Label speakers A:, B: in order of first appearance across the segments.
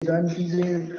A: जान चीजें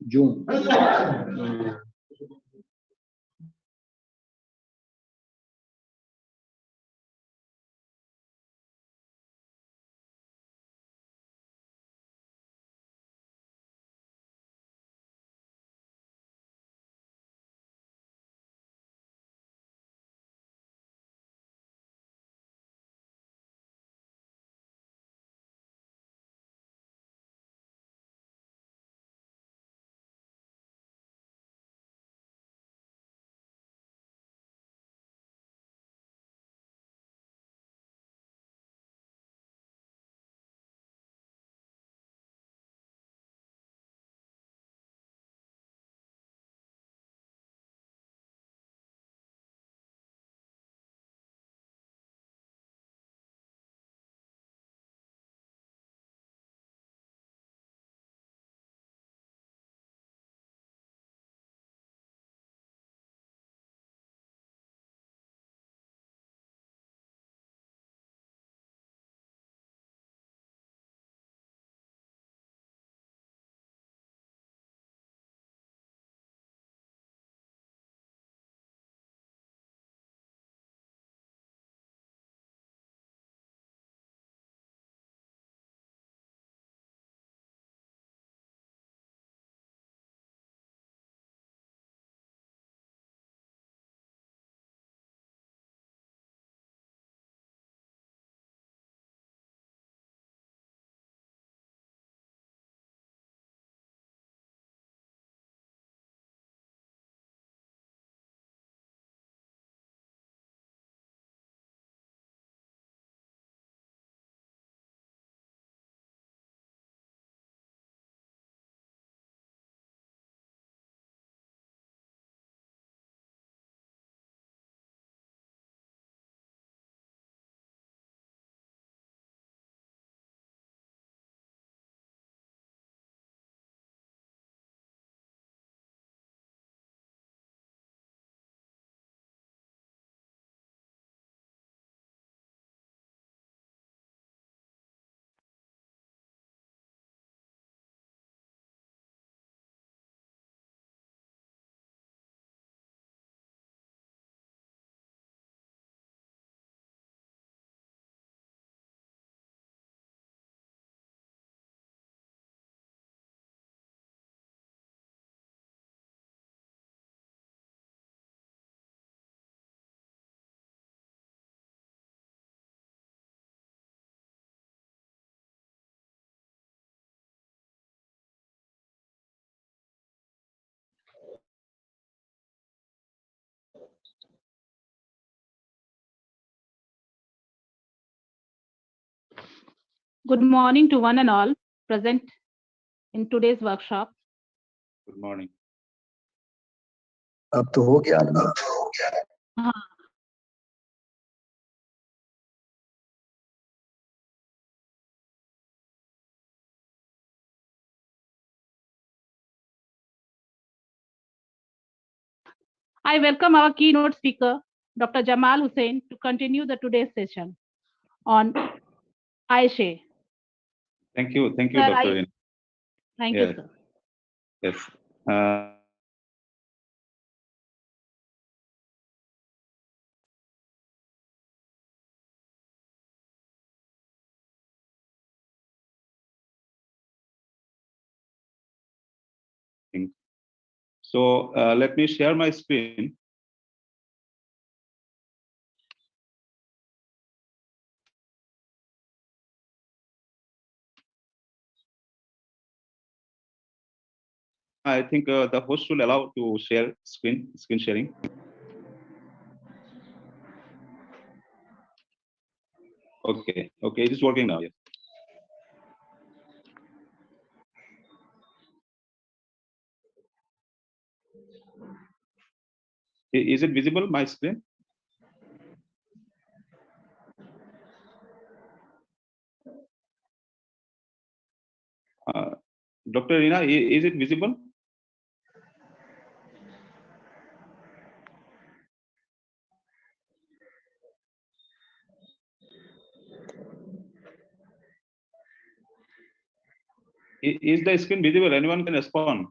A: June.
B: Good morning to one and all present in today's workshop.
C: Good morning.
A: अब तो हो गया ना.
B: I welcome our keynote speaker, Dr. Jamal Hussain, to continue the today's session on Aishe.
C: Thank you,
B: Sir,
C: Dr.
B: Thank
C: Yes.
B: you, sir.
C: Yes. So let me share my screen. I think the host will allow to share screen sharing. Okay, it is working now. Yes. Is it visible, my screen? Dr. Rina, is it visible? Is the screen visible? Anyone can respond.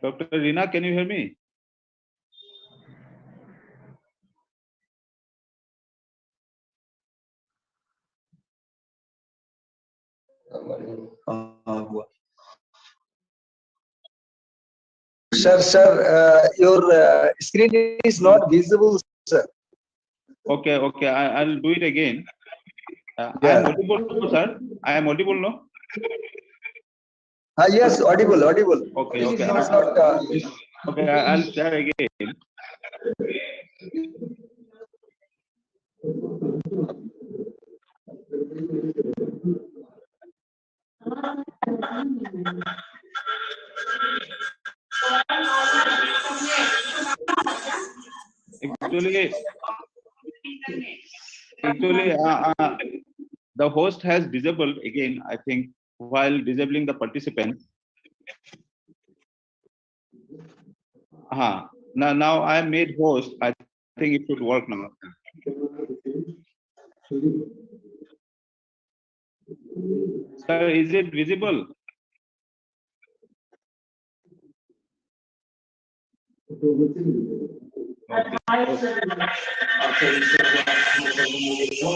C: Dr. Rina, can you hear me?
A: Sir, your screen is not visible, sir.
C: Okay, I'll do it again. I
A: Yeah.
C: am audible, sir. I am audible, no?
A: Yes, audible.
C: Okay,
A: It
C: okay.
A: is not.
C: Okay, I'll share again. Actually, the host has disabled again, I think, while disabling the participant. Now I am made host. I think it should work now. Sir, is it visible?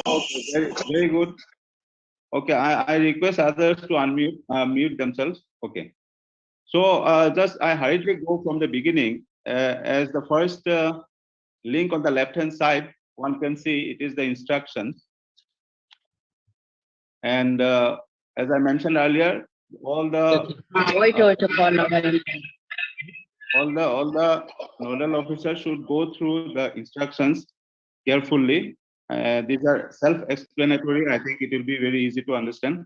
C: Okay, very good. Okay, I request others to unmute, mute themselves. Okay. So just I hurriedly go from the beginning. As the first link on the left-hand side, one can see it is the instructions. And as I mentioned earlier, all the nodal officers should go through the instructions carefully. These are self-explanatory. I think it will be very easy to understand.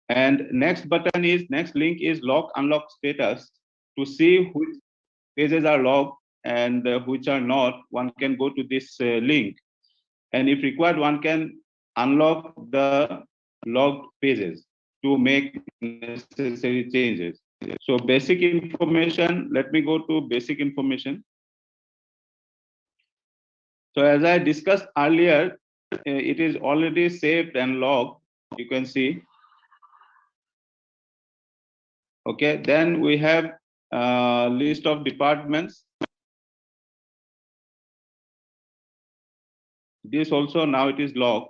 C: And next link is lock unlock status. To see which pages are locked and which are not, one can go to this link. And if required, one can unlock the logged pages to make necessary changes. So basic information, let me go to basic information. So as I discussed earlier, it is already saved and logged, you can see. Okay, then we have list of departments. This also now it is logged.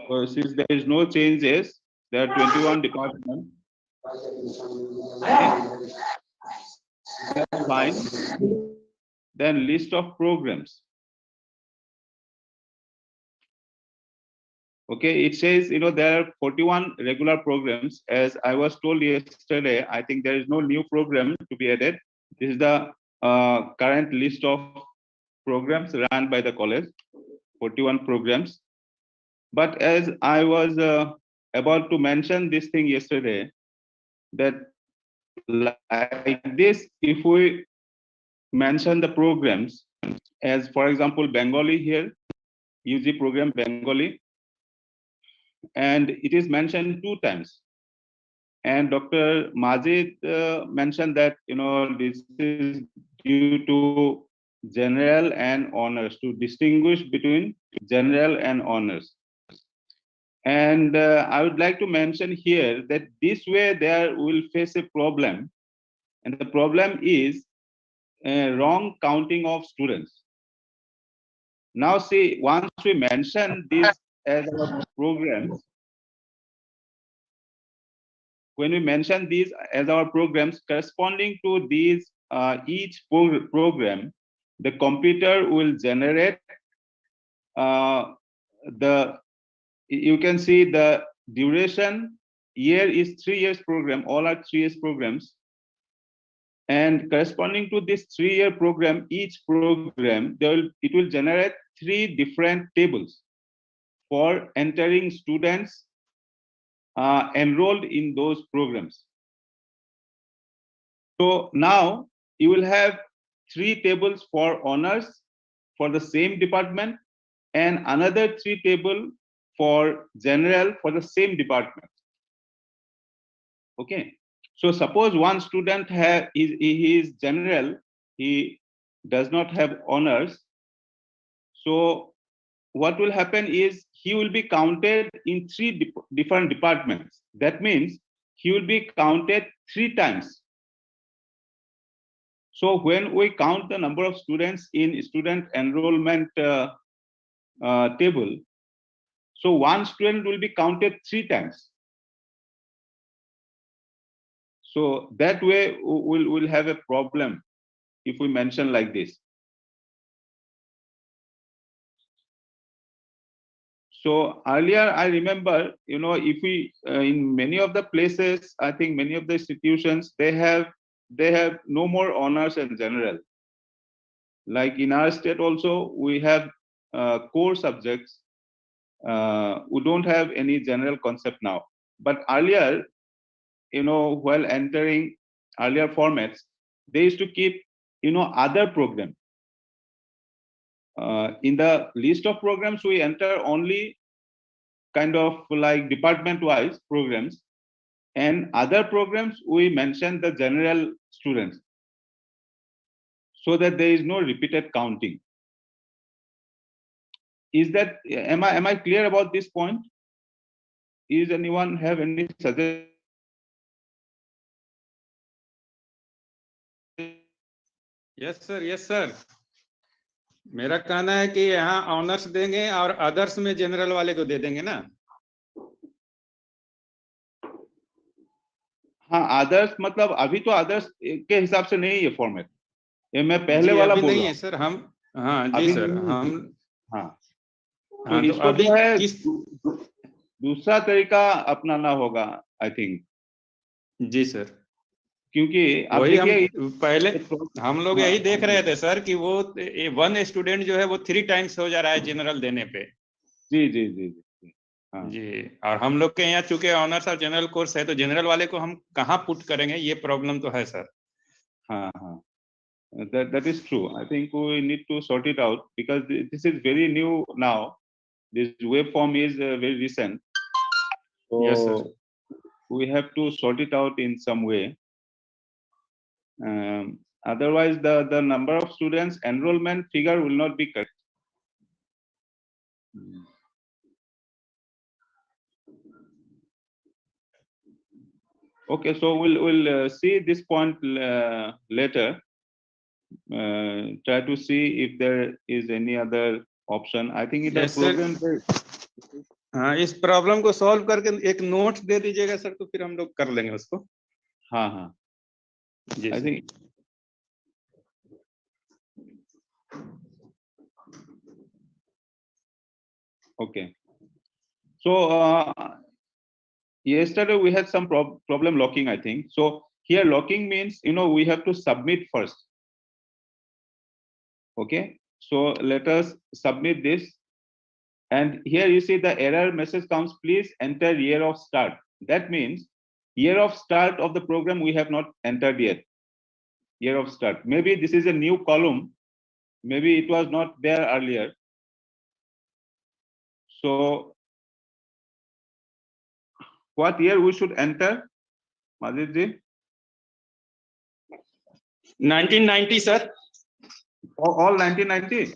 C: So since there is no changes, there are 21 departments. That's fine. Then list of programs. Okay, it says, there are 41 regular programs. As I was told yesterday, I think there is no new program to be added. This is the current list of programs run by the college, 41 programs. But as I was about to mention this thing yesterday, that like this, if we mention the programs, as for example, Bengali here, UG program Bengali, and it is mentioned 2 times. And Dr. Majid mentioned that, this is due to general and honors, to distinguish between general and honors. And I would like to mention here that this way there will face a problem. And the problem is wrong counting of students. Now see, once we mention this as our programs, when we mention these as our programs corresponding to these each program, the computer will generate you can see the duration. Year is 3 years program, all are 3 years programs. And corresponding to this 3-year program, each program, it will generate 3 different tables for entering students enrolled in those programs. So now you will have 3 tables for honors for the same department and another 3 table for general for the same department. Okay. So suppose one student he is general, he does not have honors. So what will happen is he will be counted in three different departments. That means he will be counted 3 times. So when we count the number of students in student enrollment table, so one student will be counted 3 times. So that way we'll have a problem if we mention like this. So earlier, I remember, if we in many of the places, I think many of the institutions they have no more honors in general. Like in our state also, we have core subjects. We don't have any general concept now. But earlier, while entering earlier formats, they used to keep, other programs. In the list of programs, we enter only kind of like department-wise programs, and other programs we mention the general students, so that there is no repeated counting. Am I clear about this point? Is anyone have any suggestion?
D: Yes sir, yes sir. मेरा कहना है कि यहाँ honours देंगे और others में general वाले को दे देंगे ना।
C: हाँ, अदर्स मतलब अभी तो अदर्स के हिसाब से नहीं है फॉर्मेट, ये मैं पहले वाला बोल
D: नहीं
C: रहा
D: है सर। हम हाँ जी
C: अभी
D: सर,
C: नहीं है।
D: हम
C: हाँ, तो
D: हाँ, तो
C: इसको
D: अभी
C: जो है
D: किस
C: दूसरा तरीका अपनाना होगा, आई थिंक।
D: जी सर,
C: क्योंकि आप
D: वही हम
C: देखिए
D: पहले हम लोग यही देख रहे थे
C: हाँ,
D: सर कि वो वन स्टूडेंट जो है वो 3 टाइम्स हो जा रहा है जनरल देने पे।
C: जी जी जी जी हाँ
D: जी, और हम लोग के यहाँ चूंकि ऑनर्स और जनरल कोर्स है, तो जनरल वाले को हम कहाँ पुट करेंगे, ये प्रॉब्लम तो है सर।
C: हाँ हाँ, that is true. I think we need to sort it out because this is very new now. This waveform is very recent,
D: yes
C: so
D: sir.
C: we have to sort it out in some way. Otherwise, the number of students enrollment figure will not be correct. Okay, so we'll see this point later. Try to see if there is any other option. I think in the
D: Yes, sir.
C: program
D: हाँ, इस problem को solve करके एक note दे दीजिएगा sir, तो फिर हम लोग कर लेंगे उसको।
C: हाँ हाँ,
D: जी
C: I
D: sir.
C: think okay. So yesterday we had some problem locking, I think. So here locking means, we have to submit first. Okay, so let us submit this. And here you see the error message comes, please enter year of start. That means year of start of the program we have not entered yet. Year of start. Maybe this is a new column. Maybe it was not there earlier. So what year we should enter, Majid ji?
D: 1990 sir.
C: All 1990?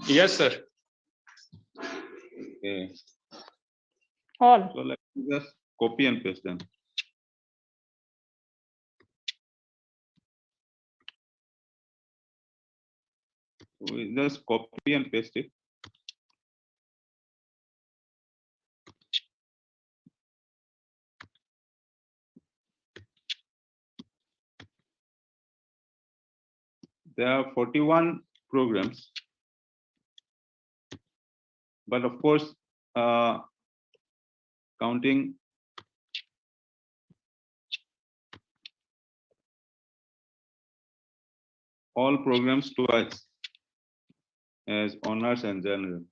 D: Yes sir.
C: Okay.
B: All.
C: So let me just copy and paste them. We just copy and paste it. There are 41 programs, but of course, counting all programs twice as honors and general.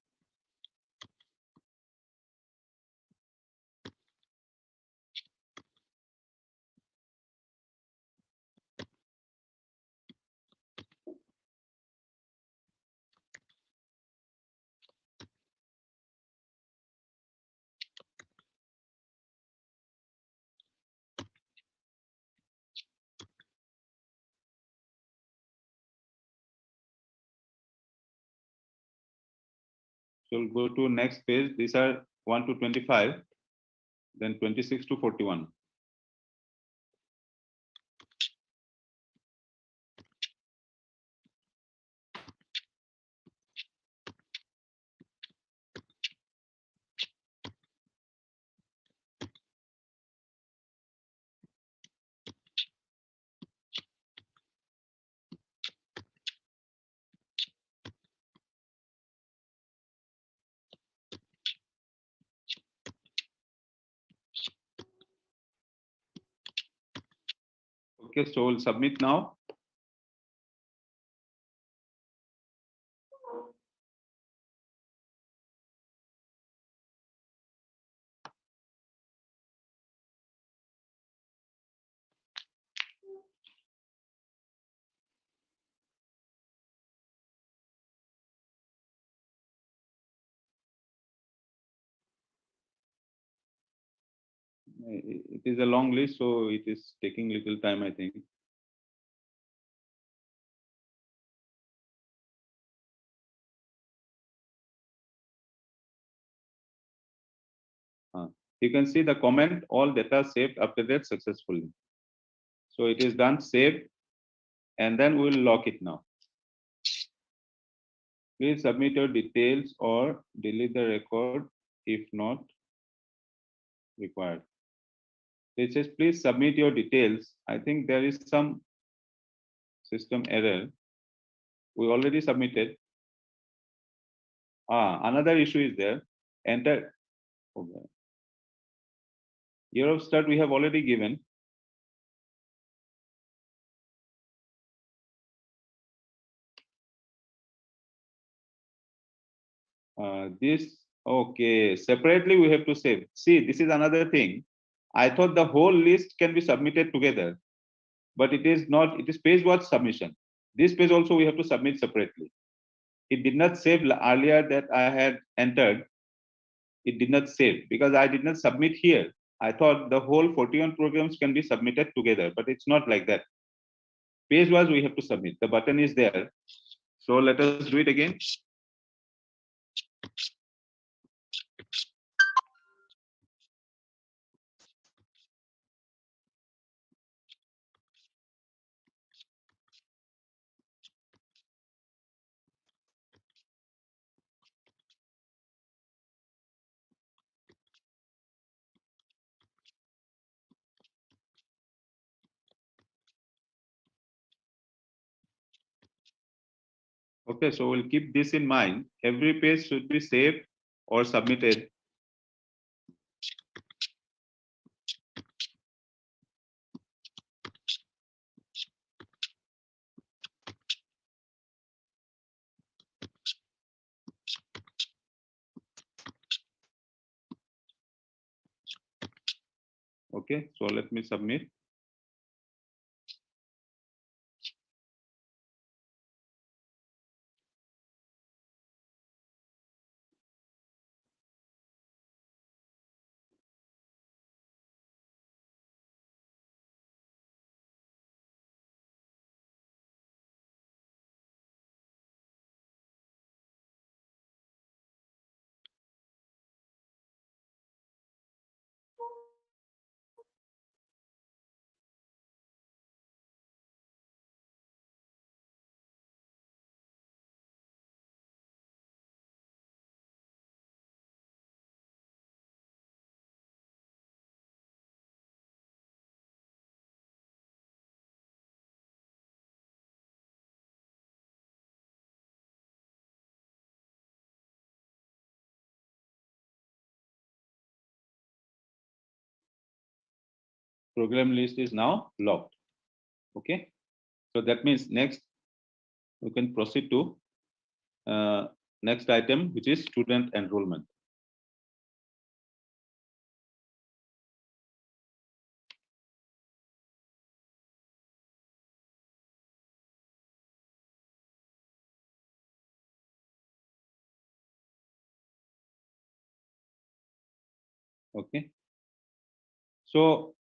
C: So we'll go to next page. These are 1 to 25, then 26 to 41. Okay, so we'll submit now. It is a long list, so it is taking little time, I think. You can see the comment, all data saved updated successfully. So it is done, save, and then we'll lock it now. Please submit your details or delete the record if not required. It says, please submit your details. I think there is some system error. We already submitted. Another issue is there. Enter. Okay. Year of start we have already given. This, okay, separately we have to save. See, this is another thing. I thought the whole list can be submitted together, but it is not. It is page watch submission. This page also we have to submit separately. It did not save earlier that I had entered. It did not save because I did not submit here. I thought the whole 41 programs can be submitted together, but it's not like that. Page wise we have to submit. The button is there. So let us do it again. Okay, so we'll keep this in mind. Every page should be saved or submitted. Okay, so let me submit. Program list is now locked. Okay, so that means next we can proceed to next item, which is student enrollment. Okay, so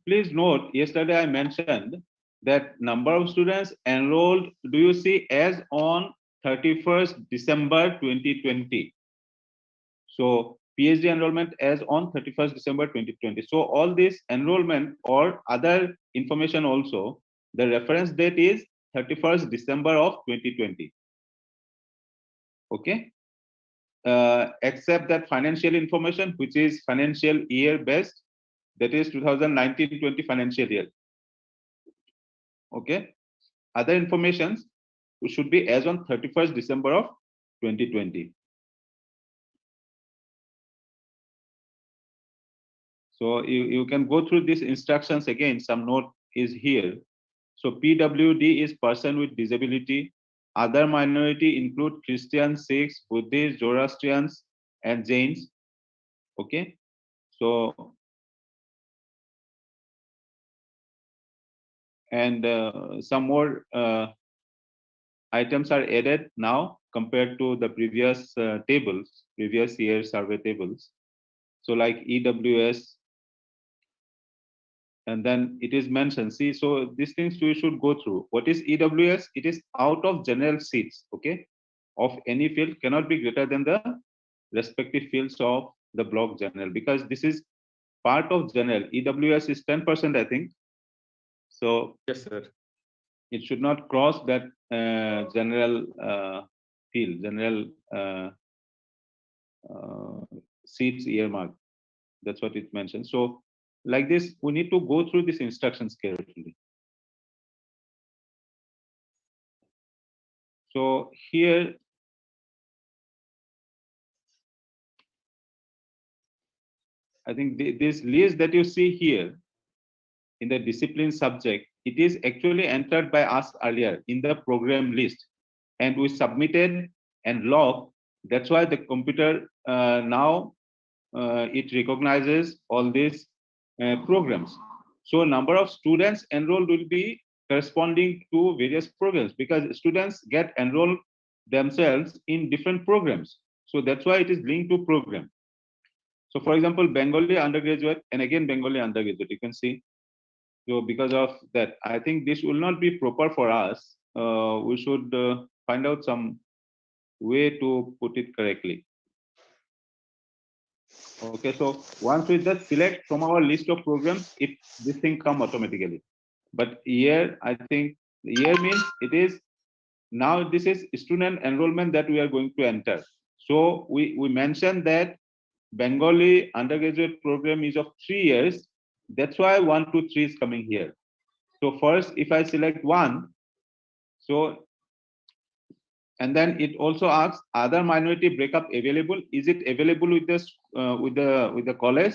C: please note, yesterday I mentioned that number of students enrolled, do you see, as on 31st December 2020. So PhD enrollment as on 31st December 2020. So all this enrollment or other information also, the reference date is 31st December of 2020. Okay. Except that financial information, which is financial year based, that is 2019-20 financial year. Okay. Other informations should be as on 31st December of 2020. So you can go through these instructions again. Some note is here. So PWD is person with disability. Other minority include Christians, Sikhs, Buddhists, Zoroastrians, and Jains. Okay. So, and some more items are added now compared to the previous tables, previous year survey tables. So like EWS, and then it is mentioned. See, so these things we should go through. What is EWS? It is out of general seats, okay, of any field cannot be greater than the respective fields of the block general, because this is part of general. EWS is 10%, I think. So
D: Yes, sir.
C: it should not cross that general field, general seats earmark. That's what it mentions. So like this, we need to go through these instructions carefully. So here, I think this list that you see here in the discipline subject, it is actually entered by us earlier in the program list, and we submitted and logged. That's why the computer now it recognizes all these programs. So number of students enrolled will be corresponding to various programs, because students get enrolled themselves in different programs. So that's why it is linked to program. So for example, Bengali undergraduate and again Bengali undergraduate, you can see. So because of that, I think this will not be proper for us. We should find out some way to put it correctly. Okay, so once we just select from our list of programs, this thing come automatically. But here, I think year means it is now this is student enrollment that we are going to enter. So we mentioned that Bengali undergraduate program is of 3 years. That's why 1, 2, 3 is coming here. So first, if I select 1, so and then it also asks other minority breakup available. Is it available with this with the college?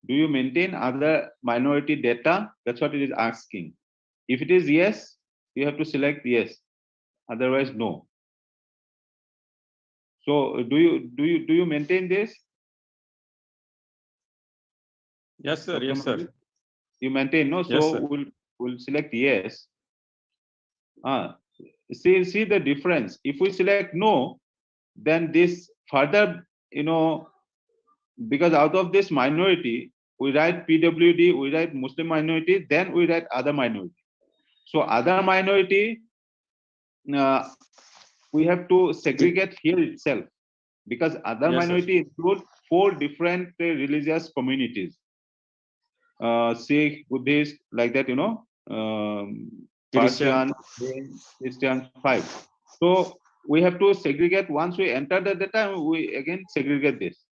C: Do you maintain other minority data? That's what it is asking. If it is yes, you have to select yes. Otherwise, no. So do you maintain this?
D: Yes, sir.
C: Dr.
D: Yes, sir.
C: Mali? You maintain, no? So
D: Yes, sir.
C: we'll select yes. See the difference. If we select no, then this further, because out of this minority, we write PWD, we write Muslim minority, then we write other minority. So other minority, we have to segregate here itself, because other
D: Yes, sir.
C: minority include 4 different religious communities. Sikh, Buddhist, like that,
D: Christian.
C: Persian, Christian, 5. So we have to segregate. Once we enter the data, we again segregate this.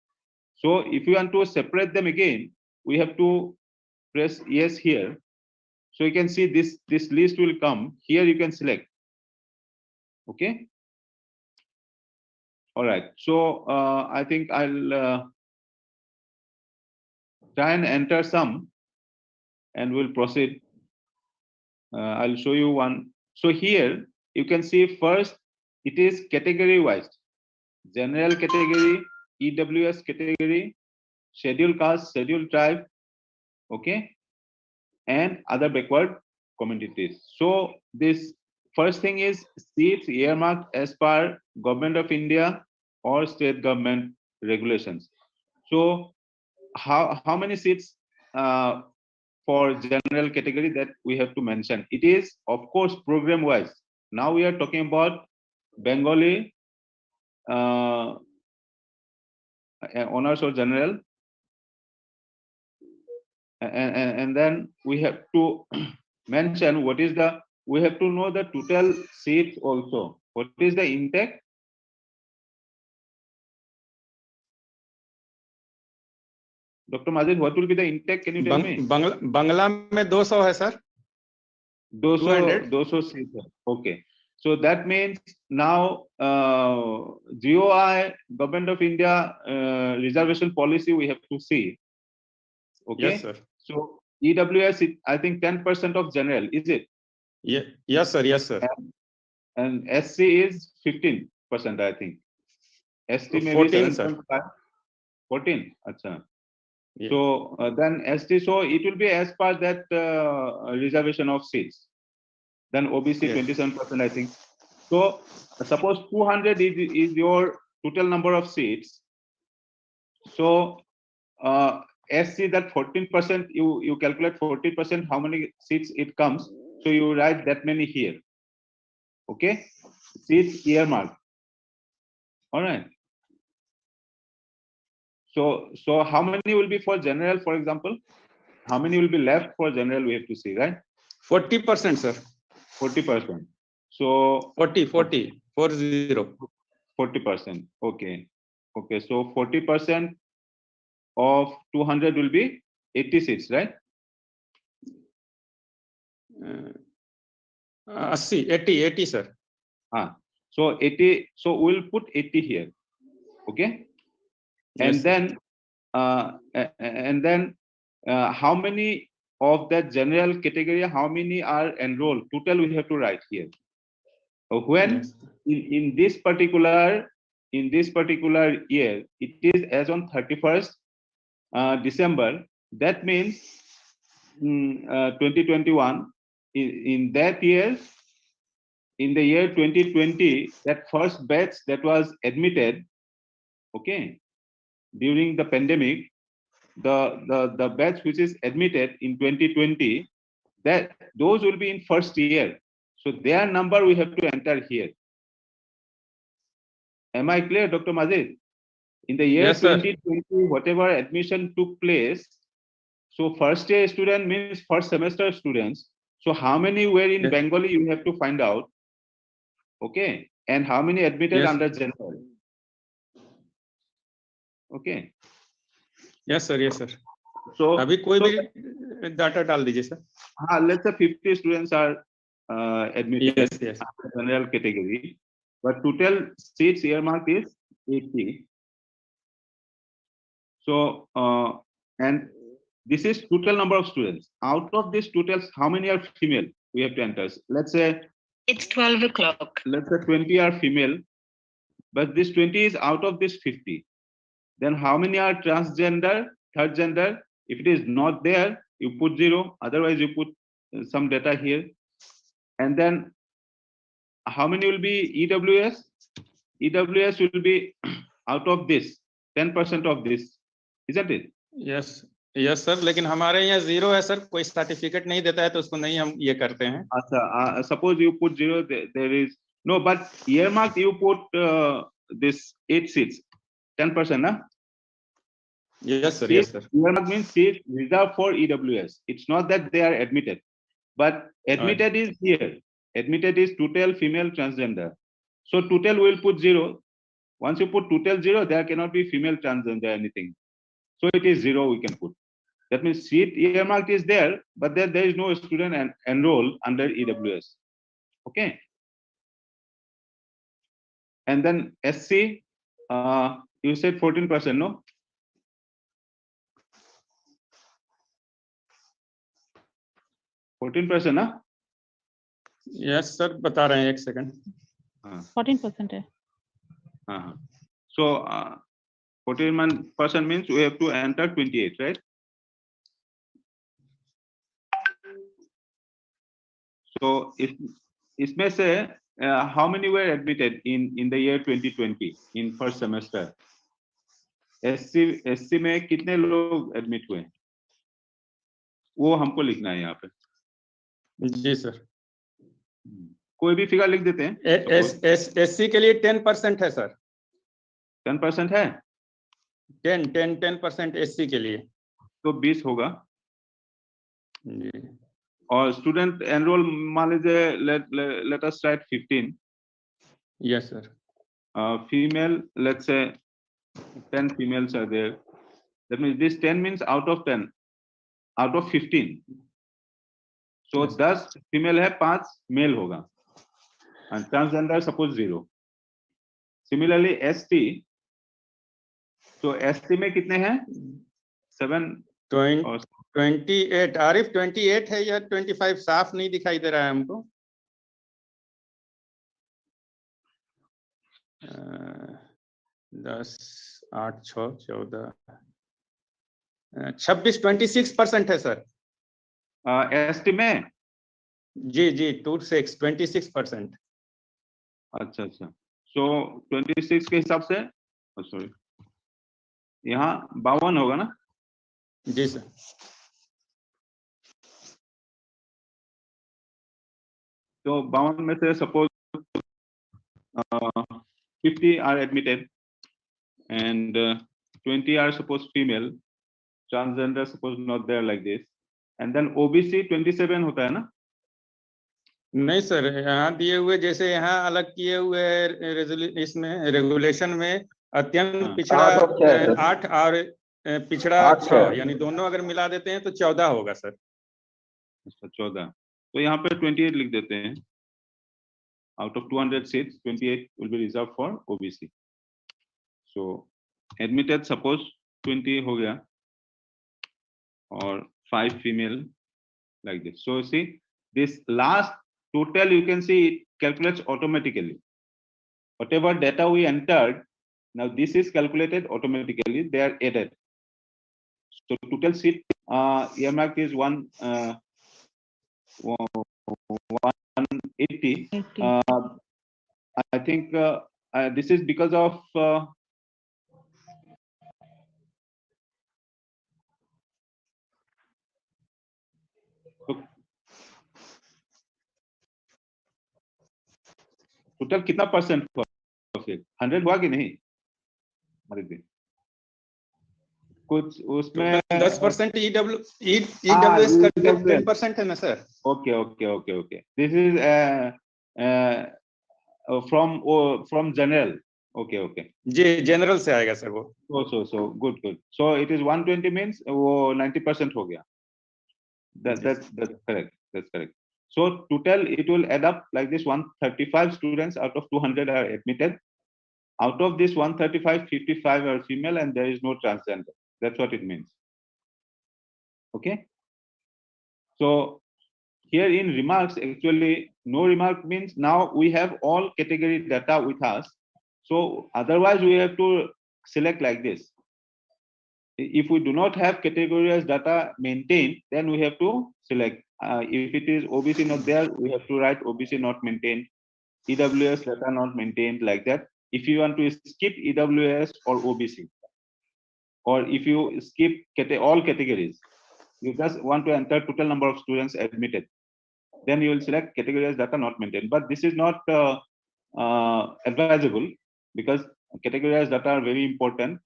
C: So if you want to separate them again, we have to press yes here. So you can see this list will come. Here you can select. Okay. All right. So I think I'll try and enter some, and we'll proceed. I'll show you one. So here you can see first it is category wise: general category, EWS category, scheduled caste, scheduled tribe, okay, and other backward communities. So this first thing is seats earmarked as per Government of India or state government regulations. So how many seats for general category that we have to mention? It is of course program wise. Now we are talking about Bengali honors or general, and then we have to mention what is the, we have to know the total seats also. What is the intake? Dr. Majid, what will be the intake? Can you tell me?
D: बंगला में 200 है sir.
C: 200 seats. Okay. So that means now GOI, Government of India reservation policy we have to see. Okay.
D: Yes, sir.
C: So EWS, I think 10% of general, is it?
D: Yes, sir. Yes, sir.
C: And SC is 15%, I think. ST maybe
D: 14, sir.
C: 7.5. 14. Acha.
D: Yeah.
C: So then ST, so it will be as per that reservation of seats. Then OBC
D: Yes.
C: 27%, I think. So suppose 200 is your total number of seats. So SC, that 14%, you calculate 40%, how many seats it comes. So you write that many here. Okay, seats earmarked. All right. So how many will be for general, for example? How many will be left for general? We have to see, right?
D: 40%, sir.
C: 40%. So
D: 40. 40%.
C: 40%. Okay. Okay. So 40% of 200 will be 80 seats, right?
D: 80, sir.
C: So 80. So we'll put 80 here. Okay. And
D: Yes,
C: then how many of that general category, how many are enrolled? Total we have to write here. When
D: yes.
C: in this particular year, it is as on 31st December. That means 2021. In that year, in the year 2020, that first batch that was admitted, okay, during the pandemic, the batch which is admitted in 2020, that those will be in first year. So their number we have to enter here. Am I clear, Dr. Majid? In the year
D: Yes, sir.
C: 2020, whatever admission took place, so first year student means first semester students. So how many were in
D: Yes.
C: Bengali, you have to find out. Okay. And how many admitted
D: Yes.
C: under general. Okay.
D: Yes, sir. Yes, sir.
C: So
D: अभी कोई भी data डाल दीजिए sir.
C: let's say 50 students are admitted.
D: Yes, yes.
C: General category, but total seats earmarked is 80. So and this is total number of students. Out of these totals, how many are female? We have to enter. Let's say
E: it's 12 o'clock.
C: Let's say 20 are female, but this 20 is out of this 50. Then how many are transgender, third gender? If it is not there, you put 0. Otherwise, you put some data here. And then how many will be EWS? EWS will be out of this, 10% of this, isn't it?
D: Yes. Yes, sir. लेकिन हमारे यहाँ 0 है sir. कोई certificate नहीं देता है तो उसको नहीं हम ये करते हैं.
C: Suppose you put 0, there is no, but earmark you put this 8 seats, 10%, na?
D: Yes, sir. Yes, sir.
C: Earmark means seats reserved for EWS. It's not that they are admitted, but admitted is here. Admitted is total female transgender. So total will put 0. Once you put total 0, there cannot be female transgender anything. So it is 0 we can put. That means seat earmarked is there, but there is no student enrolled under EWS. Okay. And then SC, you said 14%, no? %,
D: Yes, sir. बता रहे हैं एक second.
B: 14% है.
C: So 14% means we have to enter 28, right? So if इसमें से how many were admitted in the year 2020 in first semester? SC में कितने लोग एडमिट हुए? वो हमको लिखना है यहाँ पे.
D: जी सर.
C: कोई भी फिगर लिख देते हैं.
D: SC के लिए 10% है सर.
C: 10% है.
D: 10% SC के लिए।
C: तो 20 होगा।
D: जी।
C: और स्टूडेंट एनरोल मान लीजिए let us write 15.
D: Yes, sir.
C: Female, let's say 10 females are there. That means this 10 means out of 10, out of 15. So
D: Yes.
C: 10 female है, 5 male होगा. And transgender suppose 0. Similarly ST, तो ST में कितने हैं? 7 और
D: 28 आरिफ 28 है या 25 साफ नहीं दिखाई दे रहा है हमको। 10 8 6 14 26 26% है सर।
C: ST में?
D: जी जी 26%
C: अच्छा। So 26 के हिसाब से सॉरी यहाँ 52 होगा ना?
D: जी सर।
C: तो 52 में से suppose 50 are admitted and 20 are suppose female, transgender suppose not there like this, and then OBC 27 होता है ना?
D: नहीं सर, यहाँ दिए हुए जैसे यहाँ अलग किए हुए इसमें रेगुलेशन में अत्यंत पिछड़ा 8 और पिछड़ा 6 यानी दोनों अगर मिला देते हैं तो 14 होगा सर।
C: अच्छा 14, तो यहाँ पे 28 लिख देते हैं। Out of 200 seats, 28 will be reserved for OBC. So admitted suppose 20 हो गया और 5 female like this. So see this last total, you can see it calculates automatically. Whatever data we entered, now this is calculated automatically. They are added. So total seat earmark is 180. I think this is because of total कितना percent हुआ? 100 हुआ कि नहीं? कुछ उसमें
D: 10% EWS का 10% है ना sir?
C: Okay. This is from general. Okay.
D: जी जनरल से आएगा सर वो।
C: So good. So it is 120 means वो 90% हो गया. That's correct. So total it will add up like this: 135 students out of 200 are admitted. Out of this 135, 55 are female, and there is no transgender. That's what it means. Okay. So here in remarks, actually no remark means now we have all category data with us. So otherwise we have to select like this. If we do not have categorized data maintained, then we have to select. If it is OBC not there, we have to write OBC not maintained, EWS data not maintained, like that. If you want to skip EWS or OBC, or if you skip all categories, you just want to enter total number of students admitted, then you will select categorized data not maintained. But this is not advisable, because categorized data are very important.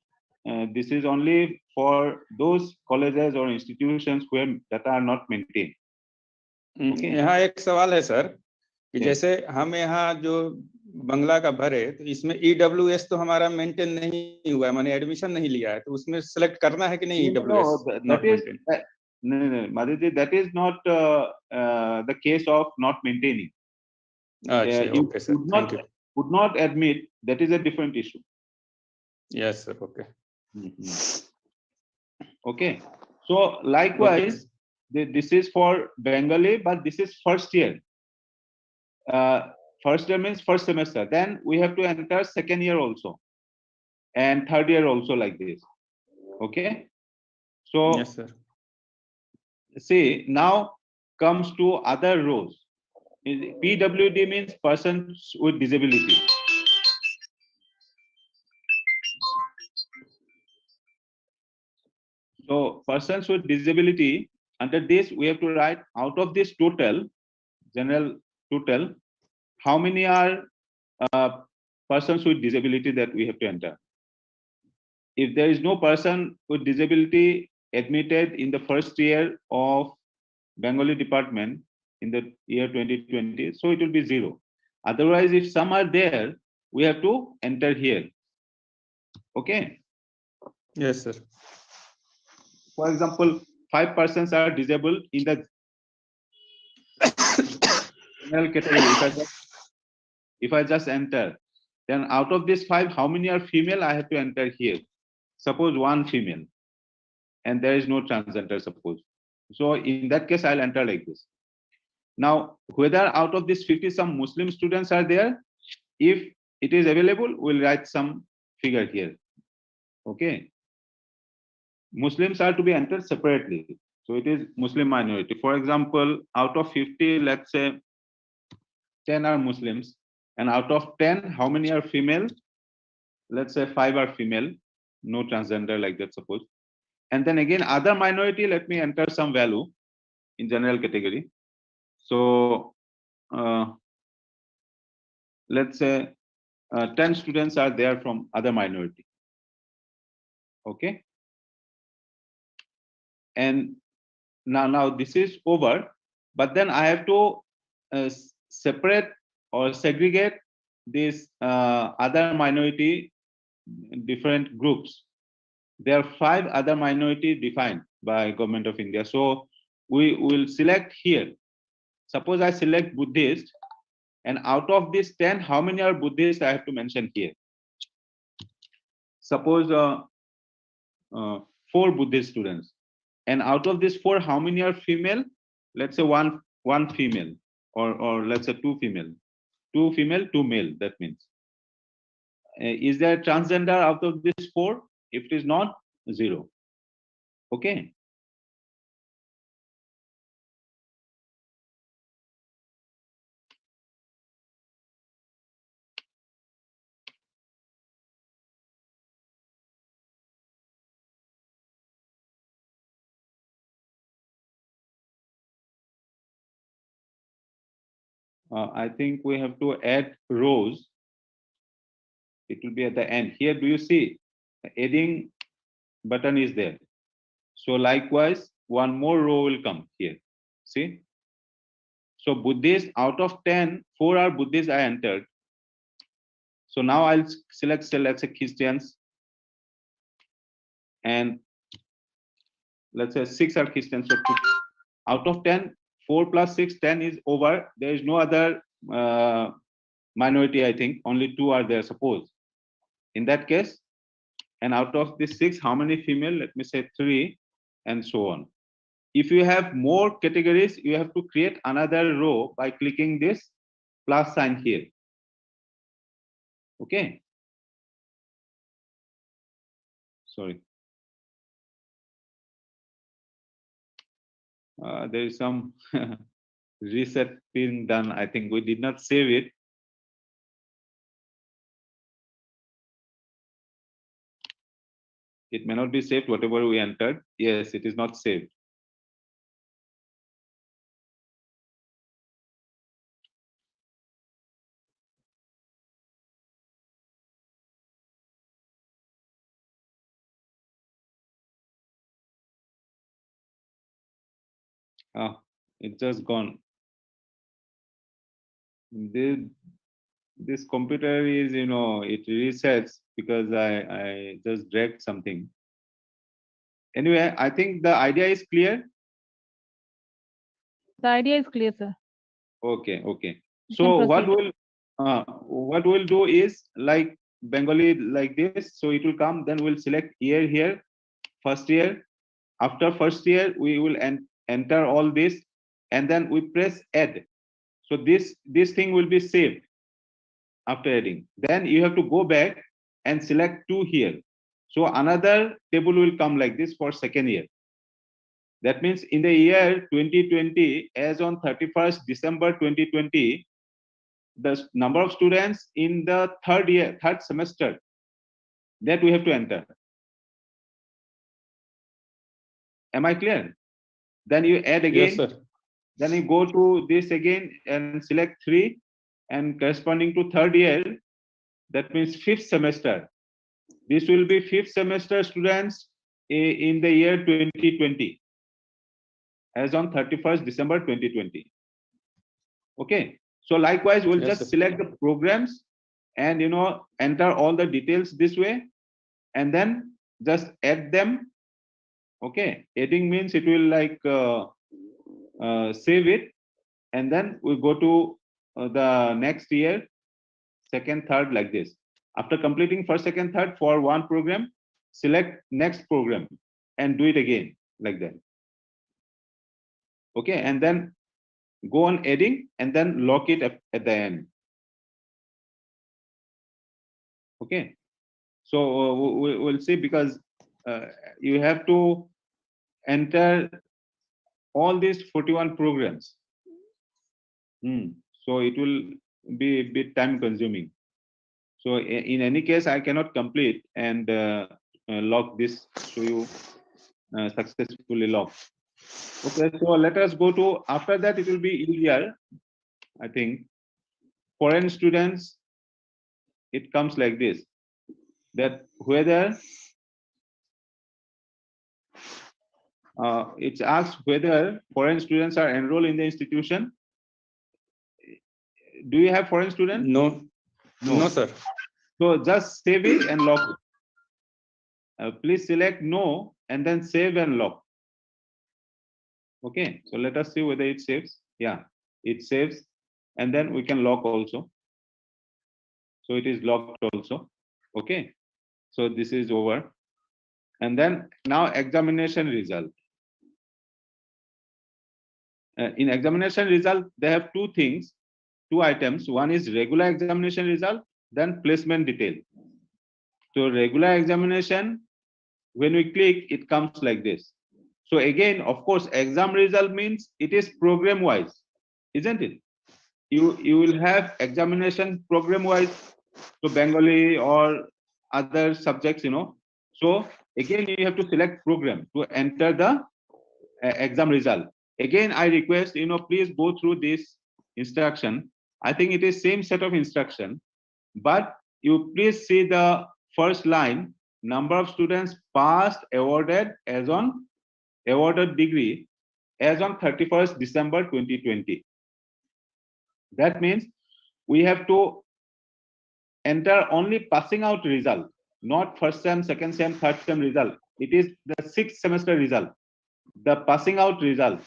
C: This is only for those colleges or institutions where data are not maintained. Okay.
D: यहाँ एक सवाल है sir कि जैसे हम यहाँ जो बंगला का भरे तो इसमें EWS तो हमारा मेंटेन नहीं हुआ है, मैंने एडमिशन नहीं लिया है, तो उसमें सेलेक्ट करना है कि नहीं EWS?
C: No, Madhuri, that is not the case of not maintaining.
D: Okay, sir. Thank you.
C: Would not admit, that is a different issue.
D: Yes, sir. Okay.
C: Okay. So likewise, this is for Bengali, but this is first year. First year means first semester. Then we have to enter second year also, and third year also, like this. Okay. So
D: yes, sir.
C: See, now comes to other rows. PWD means persons with disability. So persons with disability, under this we have to write out of this total, general total, how many are persons with disability that we have to enter. if there is no person with disability admitted in the first year of Bengali department in the year 2020, so it will be 0. Otherwise, if some are there, we have to enter here. Okay.
D: Yes, sir.
C: For example, 5 persons are disabled in the general category. If I just enter, then out of these 5, how many are female? I have to enter here. Suppose 1 female, and there is no transgender, suppose. So in that case, I'll enter like this. Now, whether out of these 50 some Muslim students are there, if it is available, we'll write some figure here. Okay. Muslims are to be entered separately. So it is Muslim minority. For example, out of 50, let's say 10 are Muslims, and out of 10, how many are female? Let's say 5 are female, no transgender like that, suppose. And then again, other minority, let me enter some value in general category. So let's say 10 students are there from other minority. Okay. And now this is over, but then I have to separate or segregate these other minority different groups. There are 5 other minority defined by Government of India. So we will select here. Suppose I select Buddhist, and out of these 10, how many are Buddhist? I have to mention here. Suppose 4 Buddhist students, and out of these 4, how many are female? Let's say one female, or let's say 2 female, 2 female, 2 male. That means, is there transgender out of these 4? If it is not, 0. Okay. I think we have to add rows. It will be at the end. Here, do you see the adding button is there? So likewise, one more row will come here. See? So Buddhist, out of 10, 4 are Buddhists I entered. So now I'll select, let's say Christians. And let's say 6 are Christians. So out of 10, 4 plus 6, 10 is over. There is no other minority, I think. Only 2 are there, suppose. In that case, and out of this 6, how many female? Let me say 3, and so on. If you have more categories, you have to create another row by clicking this plus sign here. Okay. Sorry. There is some reset being done. I think we did not save it. It may not be saved, whatever we entered. Yes, it is not saved. Oh, it's just gone. This computer is, it resets because I just dragged something. Anyway, I think the idea is clear.
B: The idea is clear, sir.
C: Okay.
B: You
C: So
B: can
C: what we'll do is like Bengali like this. So it will come. Then we'll select year here, first year. After first year, we will enter all this, and then we press add. So this thing will be saved after adding. Then you have to go back and select 2 here. So another table will come like this for second year. That means in the year 2020, as on 31st December 2020, the number of students in the third semester that we have to enter. Am I clear? Then you add again.
D: Yes, sir.
C: Then you go to this again and select 3, and corresponding to third year, that means 5th semester. This will be 5th semester students in the year 2020, as on 31st December 2020. Okay. So likewise, we'll
D: Yes,
C: just
D: sir.
C: select the programs and enter all the details this way, and then just add them. Okay. Adding means it will like save it, and then we go to the next year, second, third, like this. After completing first, second, third for one program, select next program and do it again like that. Okay, and then go on adding and then lock it up at the end. Okay, so we'll see, because you have to enter all these 41 programs. So it will be a bit time consuming. So in any case, I cannot complete and lock this, so you successfully locked. Okay, so let us go to, after that it will be easier, I think. Foreign students, it comes like this, that whether it's asked whether foreign students are enrolled in the institution. Do you have foreign students?
D: No. No, sir.
C: So just save it and lock it. Please select no and then save and lock. Okay, so let us see whether it saves. Yeah, it saves, and then we can lock also. So it is locked also. Okay, so this is over. And then now examination result. In examination result, they have two things, two items. One is regular examination result, then placement detail. So regular examination, when we click, it comes like this. So again, of course, exam result means it is program wise, isn't it? You will have examination program wise, so Bengali or other subjects, So again, you have to select program to enter the exam result. Again, I request, please go through this instruction. I think it is same set of instruction, but you please see the first line, number of students passed awarded as on awarded degree as on 31st December 2020. That means we have to enter only passing out result, not first sem, second sem, third sem result. It is the 6th semester result, the passing out result.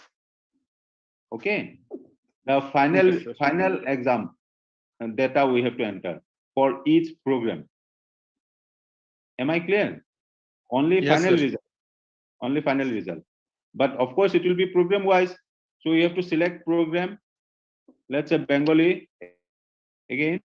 C: Okay, the final exam data we have to enter for each program. Am I clear? Only
D: Yes,
C: final
D: sir.
C: result. Only final result. But of course, it will be program wise. So you have to select program. Let's say Bengali again.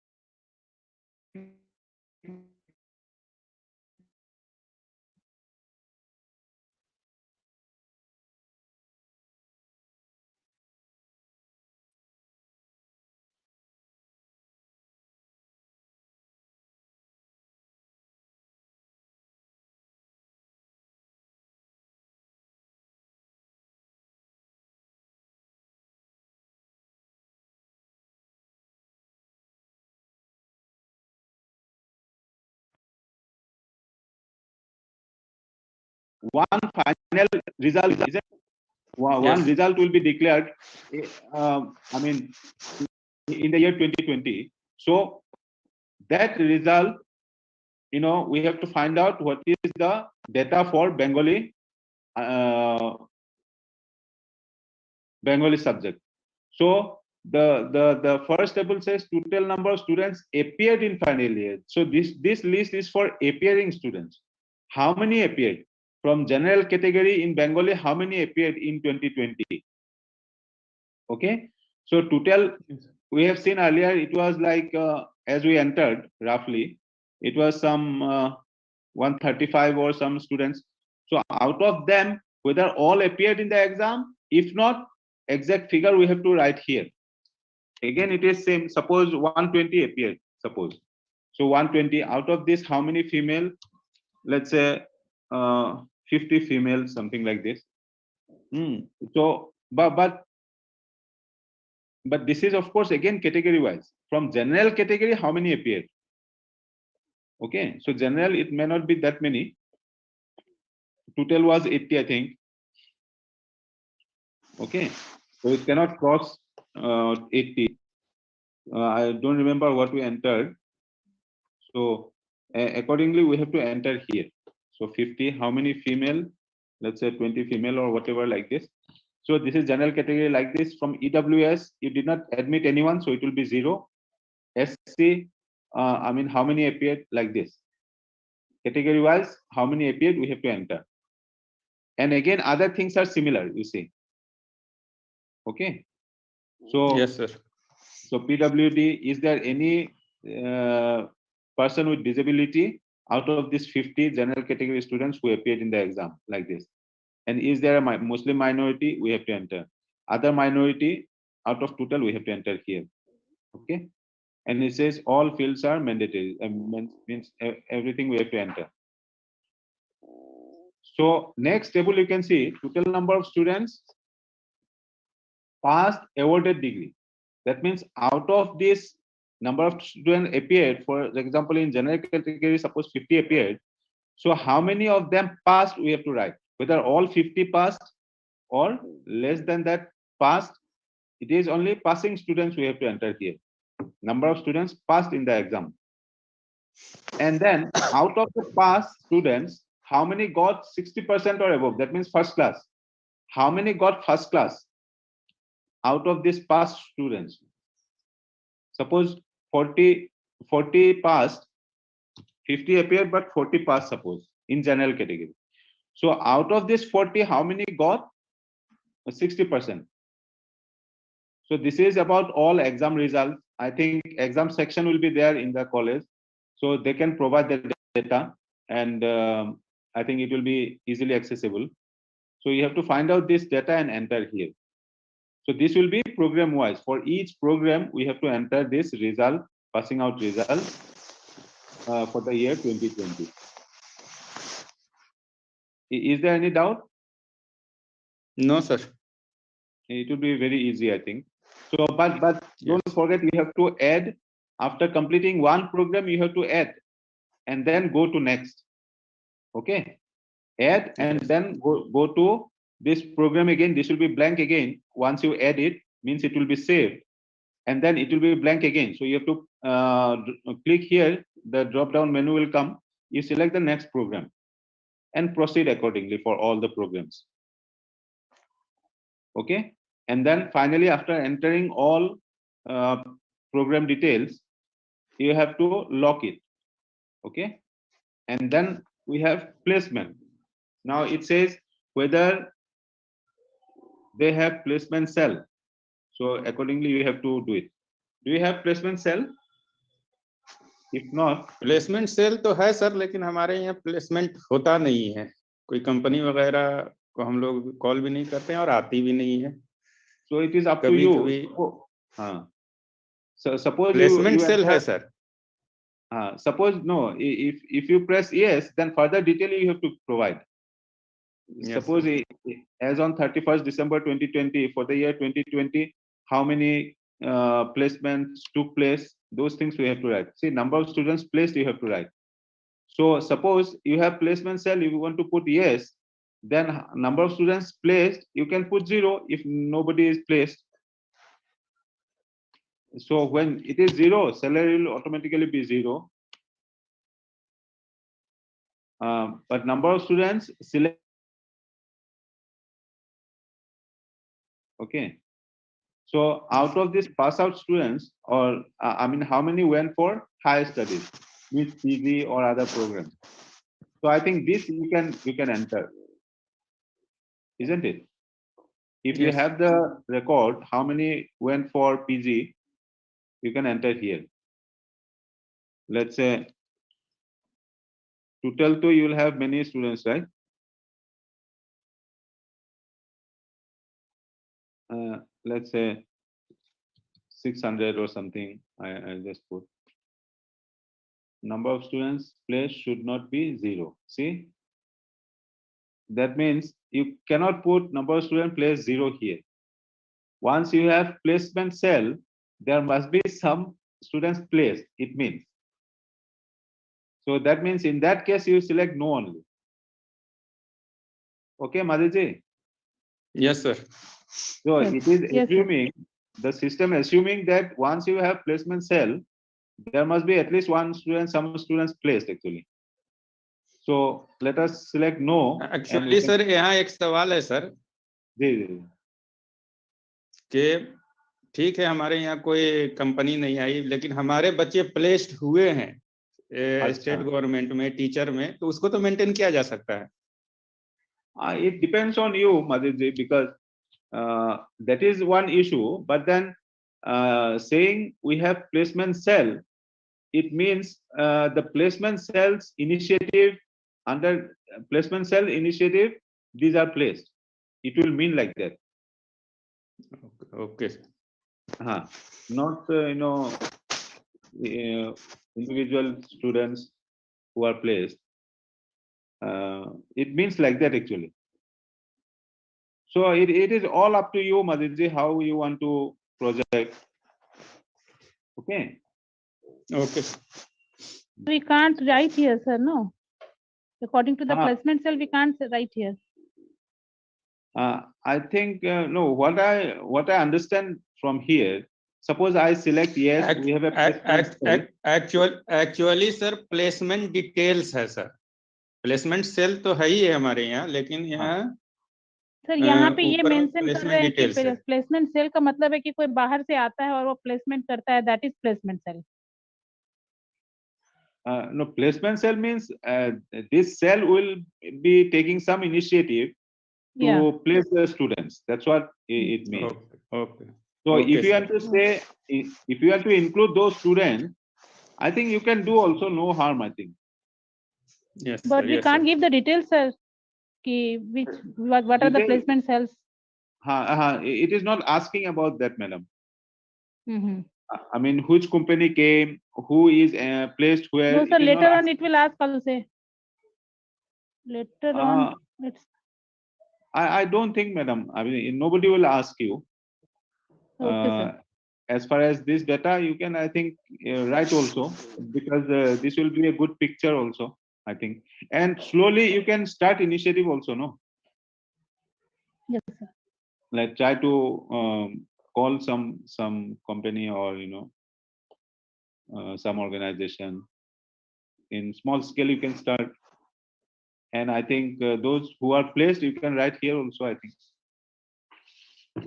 C: One final result is one
D: Yes.
C: result will be declared. I mean, in the year 2020. So that result, we have to find out what is the data for Bengali Bengali subject. So the first table says total number of students appeared in final year. So this list is for appearing students. How many appeared from general category in Bengali? How many appeared in 2020? Okay, so total we have seen earlier, it was like as we entered roughly, it was some 135 or some students. So out of them, whether all appeared in the exam, if not, exact figure we have to write here. Again, it is same. Suppose 120 appeared. Suppose, so 120 out of this, how many female? Let's say 50 female, something like this. So, but this is of course again category wise. From general category, how many appeared? Okay, so general, it may not be that many. Total was 80, I think. Okay, so it cannot cross 80. I don't remember what we entered. So accordingly, we have to enter here. So 50, how many female? Let's say 20 female or whatever like this. So this is general category like this. From EWS, you did not admit anyone, so it will be 0. SC, I mean, how many appeared like this? Category wise, how many appeared, we have to enter. And again, other things are similar, you see. Okay. So,
D: yes, sir.
C: So PWD, is there any person with disability out of these 50 general category students who appeared in the exam like this? And is there a Muslim minority? We have to enter. Other minority, out of total, we have to enter here. Okay. And it says all fields are mandatory. Means everything we have to enter. So next table, you can see total number of students passed awarded degree. That means out of this number of students appeared, for example, in general category, suppose 50 appeared. So how many of them passed, we have to write. Whether all 50 passed or less than that passed, it is only passing students we have to enter here. Number of students passed in the exam. And then out of the passed students, how many got 60% or above? That means first class. How many got first class out of these passed students? Suppose 40 passed, 50 appeared, but 40 passed, suppose, in general category. So out of this 40, how many got 60%? So this is about all exam results. I think exam section will be there in the college. So they can provide the data, and I think it will be easily accessible. So you have to find out this data and enter here. So this will be program wise. For each program, we have to enter this result, passing out result for the year 2020. Is there any doubt?
D: No, sir.
C: It will be very easy, I think. So, but don't forget, you have to add. After completing one program, you have to add, and then go to next. Okay, add and then go to this program again. This will be blank again. Once you add it, means it will be saved, and then it will be blank again. So you have to click here. The drop down menu will come. You select the next program, and proceed accordingly for all the programs. Okay, and then finally, after entering all program details, you have to lock it. Okay, and then we have placement. Now it says whether they have placement cell. So accordingly, you have to do it. Do you have placement cell? If not,
D: placement cell तो है sir, लेकिन हमारे यहाँ placement होता नहीं है. कोई company वगैरह को हम लोग कॉल भी नहीं करते हैं और आती भी नहीं है.
C: So it is up to you. So suppose
D: placement cell है sir.
C: Suppose no, if you press yes, then further detail you have to provide. Yes, suppose as on 31st December 2020, for the year 2020, how many placements took place? Those things we have to write. See, number of students placed, you have to write. So suppose you have placement cell, if you want to put yes, then number of students placed, you can put 0 if nobody is placed. So when it is 0, salary will automatically be 0. But number of students select. Okay. So out of this pass out students, or I mean, how many went for higher studies, with PG or other programs? So I think this you can enter, isn't it? If you have the record, how many went for PG, you can enter here. Let's say total two, you will have many students, right? Let's say 600 or something. I'll just put. Number of students placed should not be 0. See, that means you cannot put number of students placed 0 here. Once you have placement cell, there must be some students placed, it means. So that means in that case you select no only. Okay, Madhiji?
D: Yes, sir.
C: So
B: Yes.
C: it is
B: Yes, sir.
C: assuming, the system assuming that once you have placement cell, there must be at least one student, some students placed actually. So let us select no.
D: Actually sir यहाँ एक सवाल है sir
C: जी जी
D: कि ठीक है हमारे यहाँ कोई कंपनी नहीं आई लेकिन हमारे बच्चे प्लेस्ड हुए हैं स्टेट गवर्नमेंट में टीचर में तो उसको तो मेंटेन किया जा सकता है
C: It depends on you, Madhiji, because that is one issue. But then saying we have placement cell, it means the placement cells initiative, under placement cell initiative, these are placed. It will mean like that.
D: Okay
C: Not individual students who are placed. It means like that actually. So it is all up to you, Madhiji, how you want to project. Okay.
D: Okay
B: We can't write here, sir. No. According to the placement cell, we can't write here.
C: I think no. What I understand from here, suppose I select yes, we have a placement cell.
D: Actually sir placement details है sir placement cell तो है ही है हमारे यहाँ लेकिन यहाँ
B: sir यहाँ पे ये
D: ऊपर
B: मेंशन कर रहे हैं कि प्लेसमेंट सेल का मतलब है कि कोई बाहर से आता है और वो प्लेसमेंट करता है, that is placement cell.
C: No, placement cell means this cell will be taking some initiative to place the students. That's what it means.
D: Okay.
C: So if you want to say, if you want to include those students, I think you can do also, no harm, I think.
D: Yes.
B: But we can't give the details, sir. What are the placement cells?
C: It is not asking about that, madam.
B: Mm-hmm.
C: I mean, which company came, who is placed where.
B: No, sir. Later on, it will ask also. Later on, it's.
C: I don't think, madam. I mean, nobody will ask you.
B: Okay, sir.
C: As far as this data, you can, I think, write also, because this will be a good picture also, I think. And slowly you can start initiative also, no?
B: Yes, sir.
C: Like try to call some company or some organization. In small scale you can start, and I think those who are placed you can write here also, I think.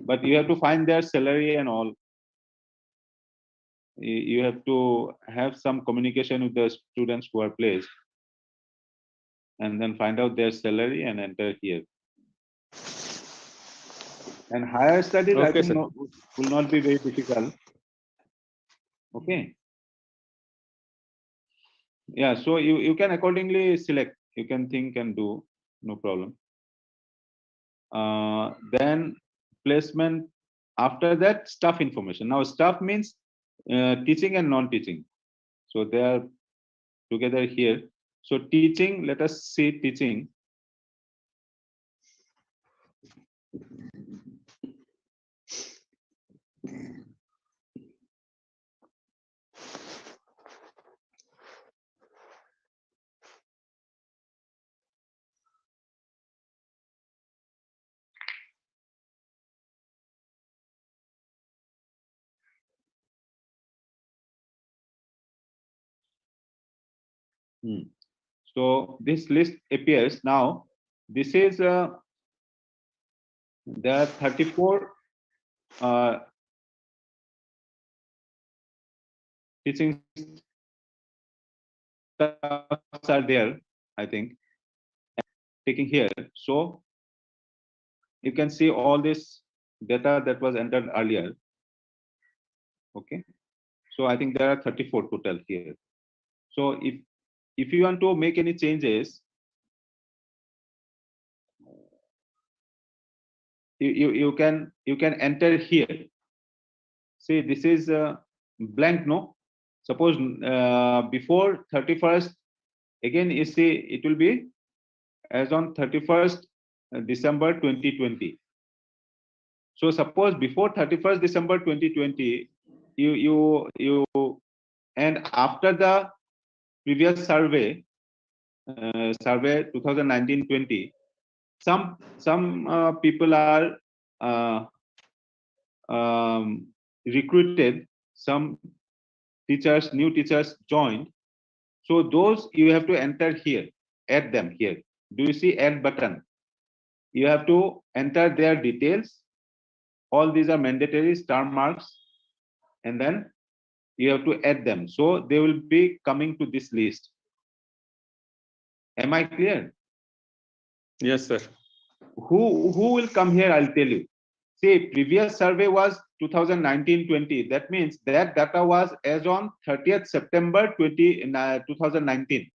C: But you have to find their salary and all. You have to have some communication with the students who are placed, and then find out their salary and enter here. And higher studies, I think, will not be very difficult. Okay. Yeah, so you can accordingly select. You can think and do, no problem. Then placement. After that, staff information. Now, staff means teaching and non-teaching. So they are together here. So teaching, let us see teaching. So this list appears now. This is there are 34 teaching staffs are there, I think, taking here. So you can see all this data that was entered earlier. Okay, so I think there are 34 total here. So if you want to make any changes, you can enter here. See, this is blank, no? Suppose before 31st, again you see it will be as on 31st December 2020. So suppose before 31st December 2020, you and after the previous survey, survey 2019-20, some people are recruited, some teachers, new teachers joined. So those you have to enter here, add them here. Do you see add button? You have to enter their details. All these are mandatory star marks, and then you have to add them. So they will be coming to this list. Am I clear?
D: Yes, sir.
C: Who will come here? I'll tell you. See, previous survey was 2019-20. That means that data was as on 30th September 2019.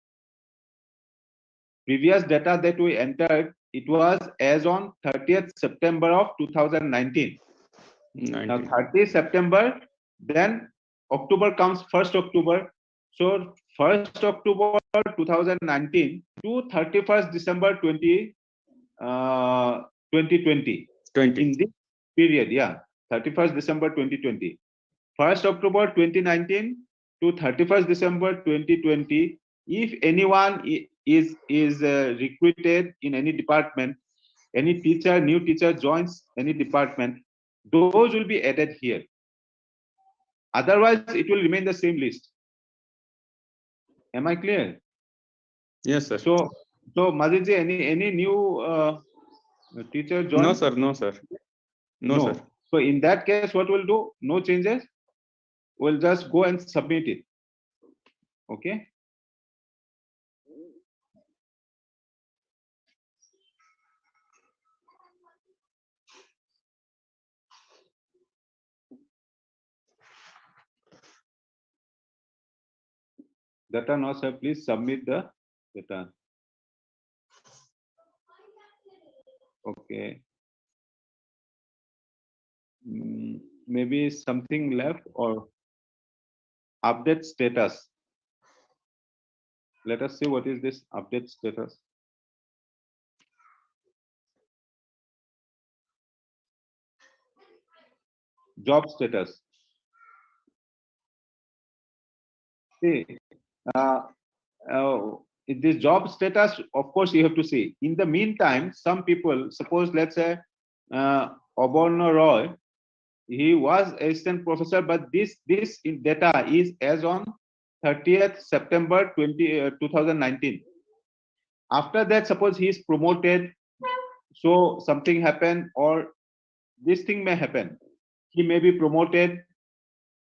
C: Previous data that we entered, it was as on 30th September of 2019. Now 30 September, then October comes 1st October. So 1st October 2019 to 31st December 2020. In this period, yeah, 31st December 2020. 1st October 2019 to 31st December 2020. If anyone is recruited in any department, any teacher, new teacher joins any department, those will be added here. Otherwise, it will remain the same list. Am I clear?
D: Yes, sir.
C: So Majidji, any new teacher join?
D: No, sir. No, sir. No, sir.
C: So in that case, what we'll do? No changes. We'll just go and submit it. Okay. Data no, sir. Please submit the data. Okay. Maybe something left or update status. Let us see what is this update status. Job status. See, this job status, of course, you have to see. In the meantime, some people, suppose, let's say, Oborno Roy, he was assistant professor, but this in data is as on 30th September 2019. After that, suppose he is promoted, so something happened, or this thing may happen. He may be promoted,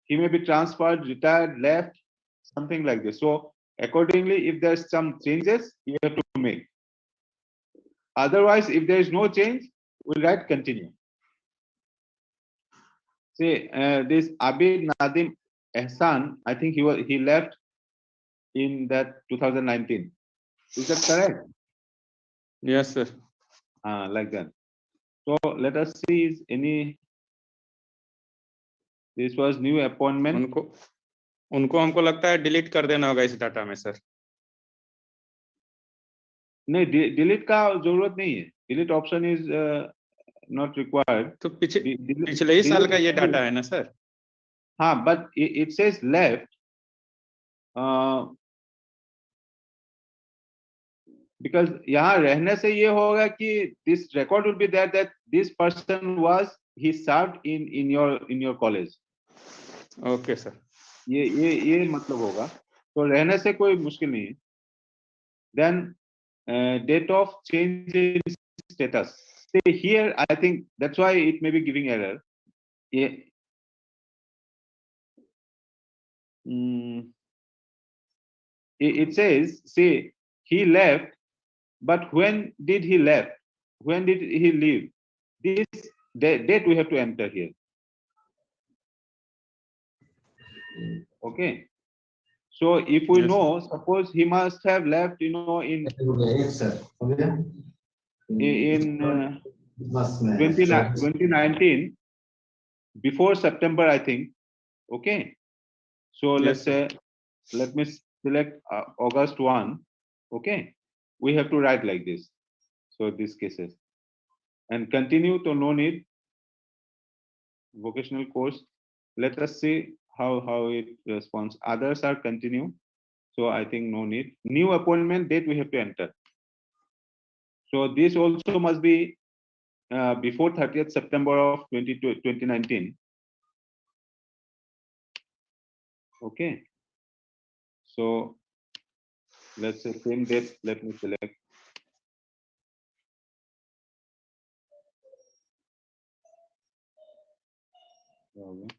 C: he may be transferred, retired, left, something like this. So accordingly, if there's some changes, you have to make. Otherwise, if there is no change, we'll write continue. See, this Abid Nadim Ehsan, I think he left in that 2019. Is that correct?
D: Yes, sir.
C: Like that. So let us see is any. This was new appointment.
D: उनको हमको लगता है delete कर देना होगा इस data में, sir.
C: नहीं, डिलीट का जरूरत नहीं है. Delete option is not required.
D: तो पिछले ही साल का ये डाटा है ना, सर?
C: हाँ, but it says left. Because यहाँ रहने से ये होगा कि this record will be that this person was he served in your college.
D: Okay sir.
C: ये मतलब होगा. तो रहने से कोई मुश्किल नहीं है. Then date of change in status. See here, I think that's why it may be giving error. Yeah. It says, see, he left, but when did he left? When did he leave? This date we have to enter here. Okay. So if we know, suppose he must have left, in 2019, before September, I think. Okay. So let's say, let me select August 1. Okay. We have to write like this. So these cases. And continue to no need. Vocational course. Let us see how it responds. Others are continue. So I think no need. New appointment date we have to enter. So this also must be before 30th September of 2019. Okay. So let's say same date. Let me select. Okay.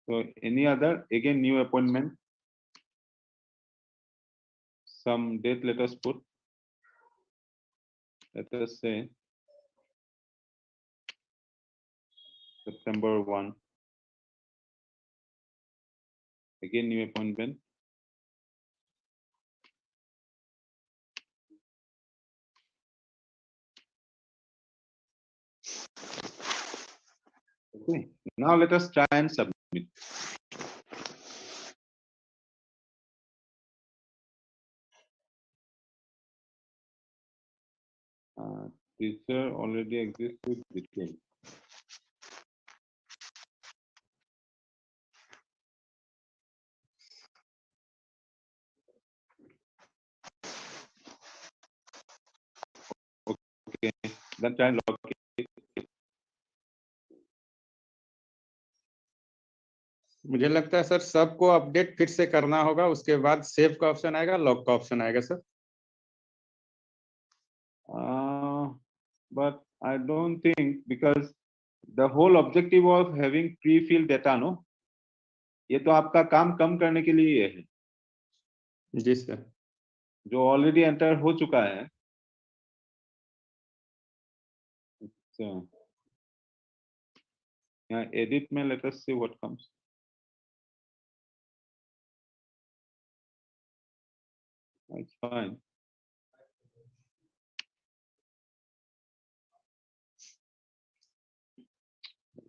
C: So any other, again, new appointment, some date let us put, let us say September 1, again new appointment. Okay, now let us try and submit. Teacher already exists with detail. Okay, then try and log in.
D: मुझे लगता है sir सबको update फिर से करना होगा, उसके बाद सेव का ऑप्शन आएगा, लॉग का ऑप्शन आएगा sir.
C: But I don't think, because the whole objective of having pre-filled data, no, ये तो आपका काम कम करने के लिए है.
D: जी सर.
C: जो ऑलरेडी एंटर हो चुका है. So yeah, edit में let us see what comes. That's fine.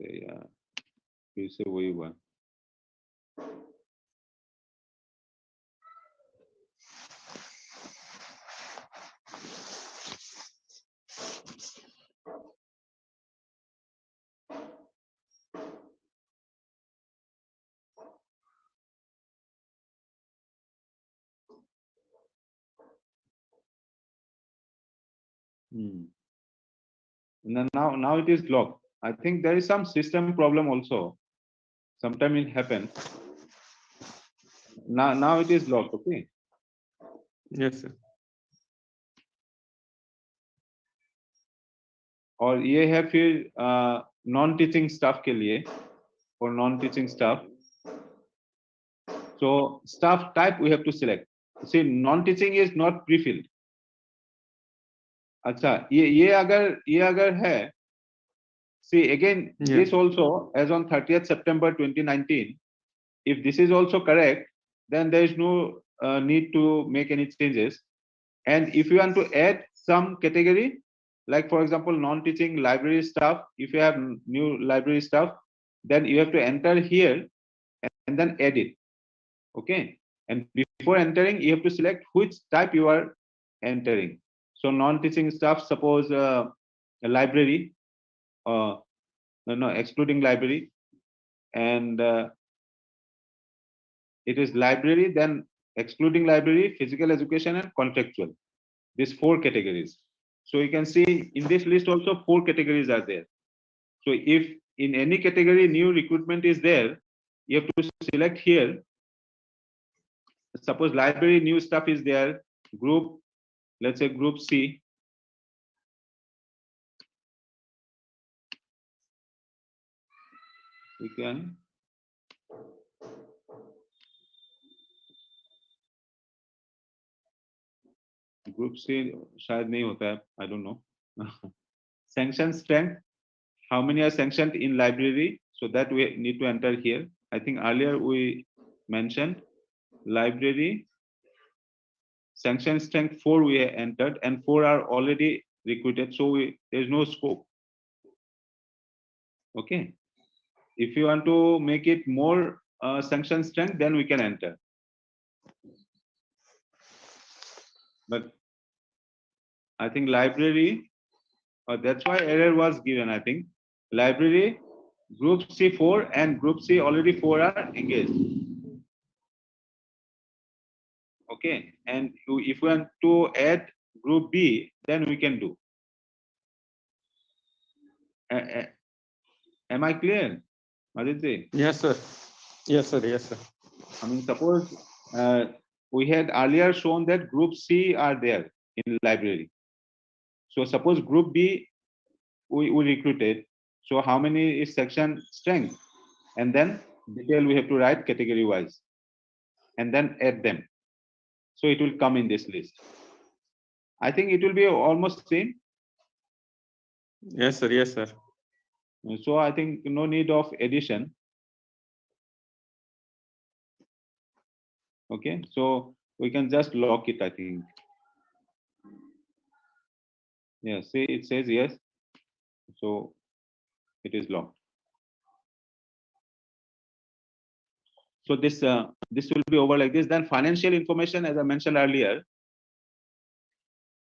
C: Yeah, फिर से वही हुआ. Now it is locked. I think there is some system problem also. Sometime it happened. Now it is locked. Okay.
D: Yes sir.
C: और ये है फिर non teaching staff के लिए, for non-teaching staff. So staff type we have to select. See, non-teaching is not pre-filled. अच्छा, ये अगर है, see again,
D: Yes.
C: this also as on 30th September 2019. If this is also correct, then there is no need to make any changes. And if you want to add some category, like for example non-teaching library staff, if you have new library staff, then you have to enter here and then add it. Okay, and before entering you have to select which type you are entering. So non-teaching staff, suppose a library, no, excluding library, and it is library, then excluding library, physical education, and contractual. These 4 categories. So you can see in this list also 4 categories are there. So if in any category new recruitment is there, you have to select here. Suppose library new stuff is there, group, let's say group C. We can group C शायद नहीं होता है, I don't know. Sanction strength, how many are sanctioned in library? So that we need to enter here. I think earlier we mentioned library sanction strength 4 we entered, and 4 are already recruited, so there is no scope. Okay, if you want to make it more sanction strength, then we can enter. But I think library, that's why error was given, I think. Library, group C4 and group C already 4 are engaged. Okay, and if we want to add group B, then we can do. Am I clear, Madhuri?
D: Yes, sir. Yes, sir. Yes, sir.
C: I mean, suppose we had earlier shown that group C are there in library. So suppose group B we recruited. So how many is section strength? And then detail we have to write category wise and then add them. So it will come in this list. I think it will be almost same.
D: Yes, sir. Yes, sir.
C: So I think no need of addition. Okay, so we can just lock it, I think. Yeah, see, it says yes. So it is locked. So this will be over like this. Then financial information, as I mentioned earlier,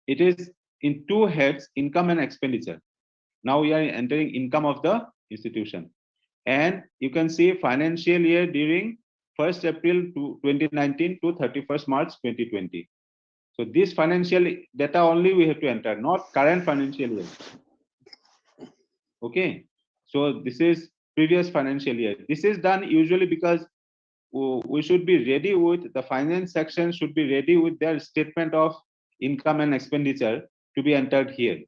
C: it is in two heads, income and expenditure. Now we are entering income of the institution. And you can see financial year during 1st April 2019 to 31st March 2020. So this financial data only we have to enter, not current financial year. Okay. So this is previous financial year. This is done usually because we should be ready with the finance section should be ready with their statement of income and expenditure to be entered here.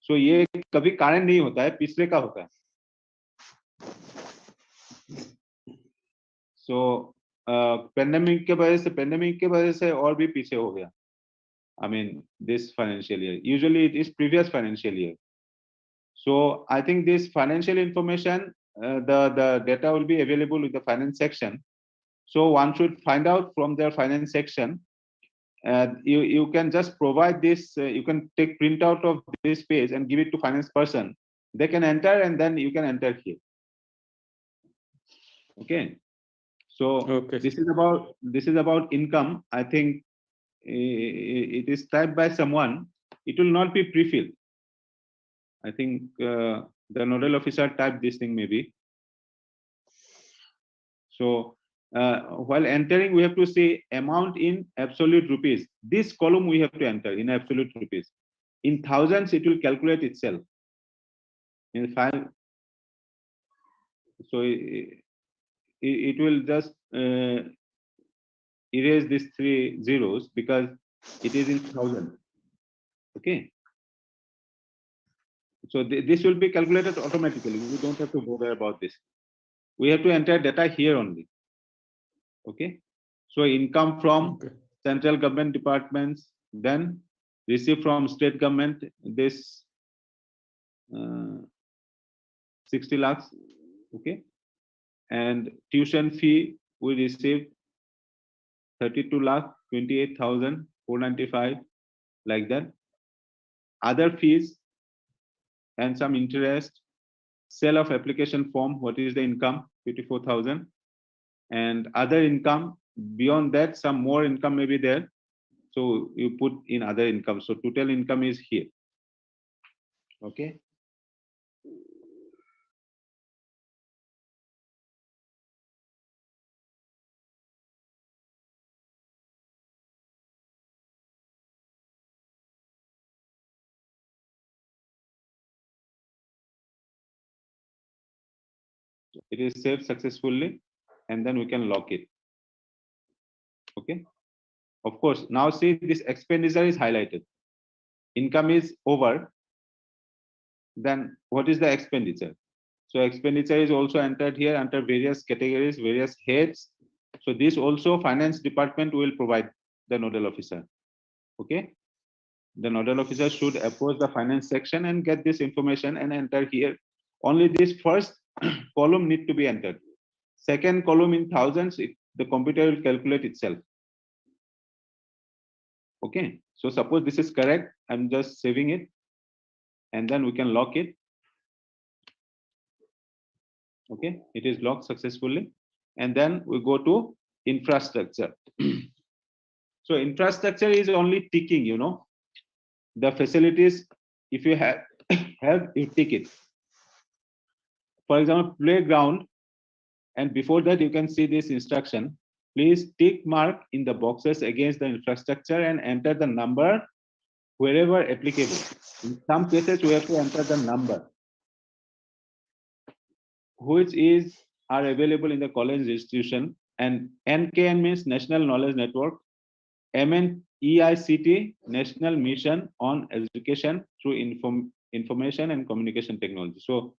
C: So ये कभी कारण नहीं होता है, पिछले का होता है. So pandemic के वजह से और भी पीछे हो गया. I mean this financial year. Usually it is previous financial year. So I think this financial information, the data will be available with the finance section. So one should find out from their finance section. You can just provide this. You can take printout of this page and give it to finance person. They can enter and then you can enter here. Okay. So
D: Okay.
C: this is about income. I think it is typed by someone. It will not be pre-filled. I think the nodal officer typed this thing maybe. So while entering, we have to say amount in absolute rupees. This column we have to enter in absolute rupees. In thousands, it will calculate itself. In 5, so it will just erase these 3 zeros because it is in thousand. Okay. So this will be calculated automatically. We don't have to bother about this. We have to enter data here only. Okay. So income from central government departments, then receive from state government this 60 lakhs. Okay. And tuition fee we received 32 lakh 28,495 like that. Other fees and some interest, sale of application form, what is the income? 54,000. And other income, beyond that, some more income may be there. So you put in other income. So total income is here. Okay. It is saved successfully, and then we can lock it. Okay. Of course, now see this expenditure is highlighted. Income is over. Then what is the expenditure? So expenditure is also entered here under various categories, various heads. So this also finance department will provide the nodal officer. Okay. The nodal officer should approach the finance section and get this information and enter here. Only this first column need to be entered. Second column in thousands, the computer will calculate itself. Okay. So suppose this is correct. I'm just saving it. And then we can lock it. Okay. It is locked successfully. And then we go to infrastructure. So infrastructure is only ticking, you know. The facilities, if you have, you tick it. For example, playground, and before that you can see this instruction. Please tick mark in the boxes against the infrastructure and enter the number wherever applicable. In some cases, we have to enter the number, which are available in the college institution. And NKN means National Knowledge Network. MNEICT, National Mission on Education through Information and Communication Technology. So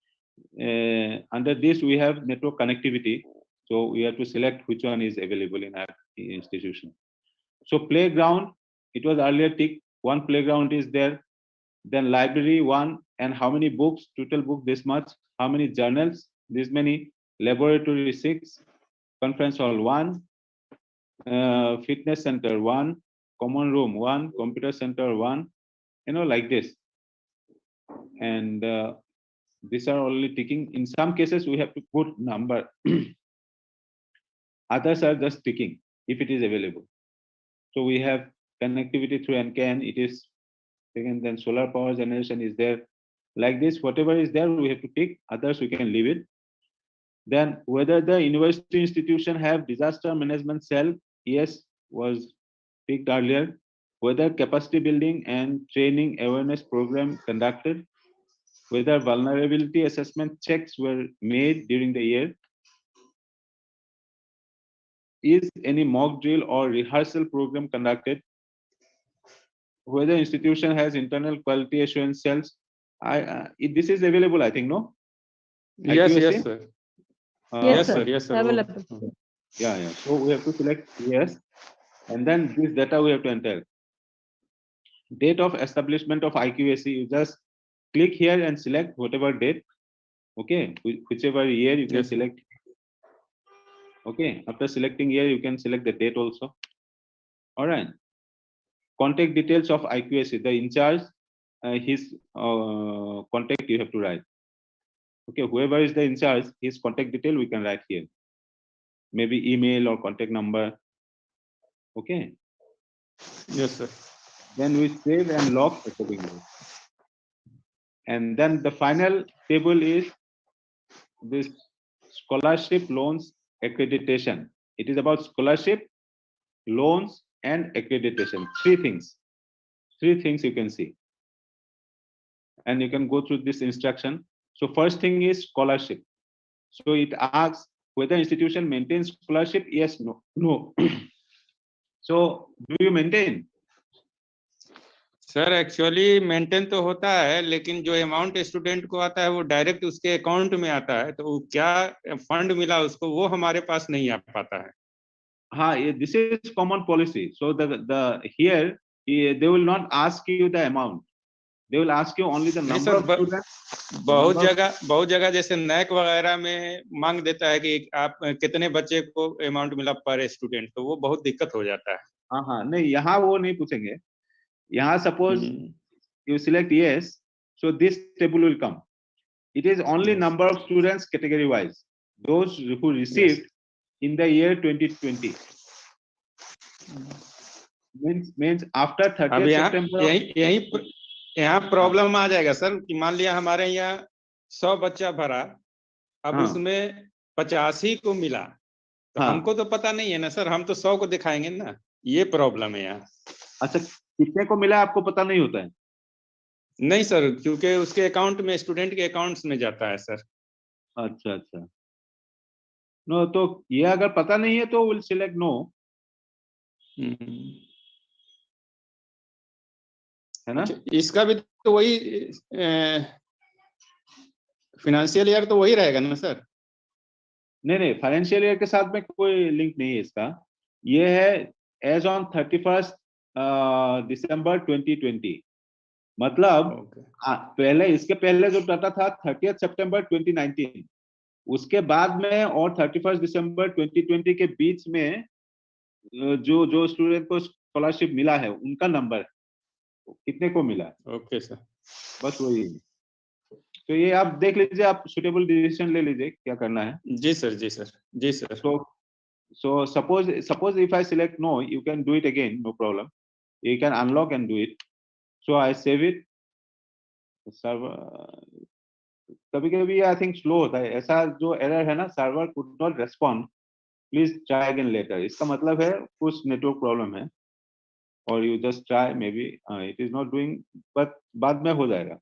C: under this, we have network connectivity. So we have to select which one is available in our institution. So playground, it was earlier tick, one playground is there. Then library, one, and how many books, total book this much, how many journals, this many, laboratory 6, conference hall 1, fitness center 1, common room 1, computer center 1, you know, like this. And these are only ticking. In some cases, we have to put number. Others are just ticking if it is available. So we have connectivity through NKN, it is taken, then solar power generation is there. Like this, whatever is there, we have to tick, others we can leave it. Then whether the university institution have disaster management cell, yes, was picked earlier. Whether capacity building and training awareness program conducted, whether vulnerability assessment checks were made during the year, is any mock drill or rehearsal program conducted, whether institution has internal quality assurance cells. This is available, I think, no?
D: Yes,
C: IQAC?
D: yes, sir. Yes, sir.
B: Available.
C: Yeah. So we have to select yes, and then this data we have to enter. Date of establishment of IQAC, you just click here and select whatever date. Okay, whichever year you can select. Okay, after selecting year, you can select the date also. All right. Contact details of IQAC, the in charge, his contact you have to write. Okay, whoever is the in charge, his contact detail we can write here. Maybe email or contact number. Okay.
D: Yes, sir.
C: Then we save and lock accordingly. And then the final table is this scholarship loans accreditation. It is about scholarship, loans, and accreditation. Three things you can see. And you can go through this instruction. So first thing is scholarship. So it asks whether institution maintains scholarship. Yes, no. So do you maintain?
D: Sir actually maintain तो होता है, लेकिन जो amount student को आता है वो direct उसके अकाउंट में आता है, तो क्या फंड मिला उसको वो हमारे पास नहीं आ पाता है.
C: हाँ, this is common policy. So the here they will not ask you the amount. They will ask you only the number of students.
D: बहुत जगह जैसे नैक वगैरह में मांग देता है कि आप कितने बच्चे को अमाउंट मिला पर स्टूडेंट, तो वो बहुत दिक्कत हो जाता है.
C: हाँ, नहीं, यहाँ वो नहीं पूछेंगे. यहाँ suppose you select yes, so this table will come. It is only number of students category wise, those who received in the year 2020. Means after 30th September.
D: यहाँ प्रॉब्लम आ जाएगा सर कि मान लिया हमारे यहाँ 100 बच्चा भरा, अब उसमें 85 को मिला, तो हमको तो पता नहीं है ना सर, हम तो 100 को दिखाएंगे ना, ये प्रॉब्लम है यहाँ.
C: अच्छा, कितने को मिला आपको पता नहीं होता है?
D: नहीं सर, क्योंकि उसके अकाउंट में, स्टूडेंट के अकाउंट्स में जाता है सर.
C: अच्छा. नो, तो ये अगर पता नहीं है तो विल सिलेक्ट नो, है ना?
D: इसका भी तो वही फाइनेंशियल ईयर तो वही रहेगा ना सर?
C: नहीं, फाइनेंशियल ईयर के साथ में कोई लिंक नहीं है इसका. ये है एज ऑन 31st दिसंबर 2020. मतलब पहले, इसके पहले जो डाटा था 30th सितंबर 2019, उसके बाद में और 31st दिसंबर 2020 के बीच में जो स्टूडेंट को स्कॉलरशिप मिला है उनका नंबर कितने को मिला.
D: ओके सर,
C: बस वही. तो ये आप देख लीजिए, आप सुटेबल डिसीजन ले लीजिए क्या करना है.
D: जी सर.
C: तो So suppose if I select no, you can do it again, no problem. You can unlock and do it. So I save it. Server कभी-कभी I think slow होता है. ऐसा जो error है ना, server could not respond. Please try again later. इसका मतलब है कुछ network problem है. Or you just try, maybe it is not doing, but बाद में हो जाएगा.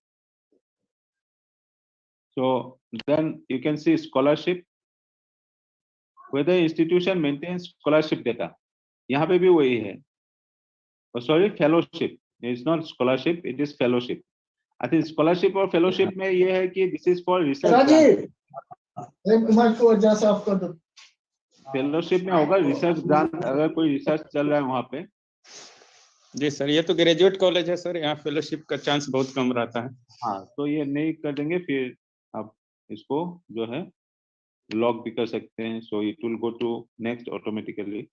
C: So then you can see scholarship. Whether institution maintains scholarship data. यहाँ पे भी वही है. Oh, sorry, fellowship. It's not scholarship, it is fellowship. I think scholarship और fellowship में ये है कि this is for research. Fellowship में होगा research grant, अगर कोई research चल रहा है वहाँ पे.
D: जी सर, ये तो ग्रेजुएट कॉलेज है सर, यहाँ फेलोशिप का चांस बहुत कम रहता है.
C: हाँ, तो ये नहीं कर देंगे, फिर आप इसको जो है लॉक भी कर सकते हैं. So it will go to next automatically.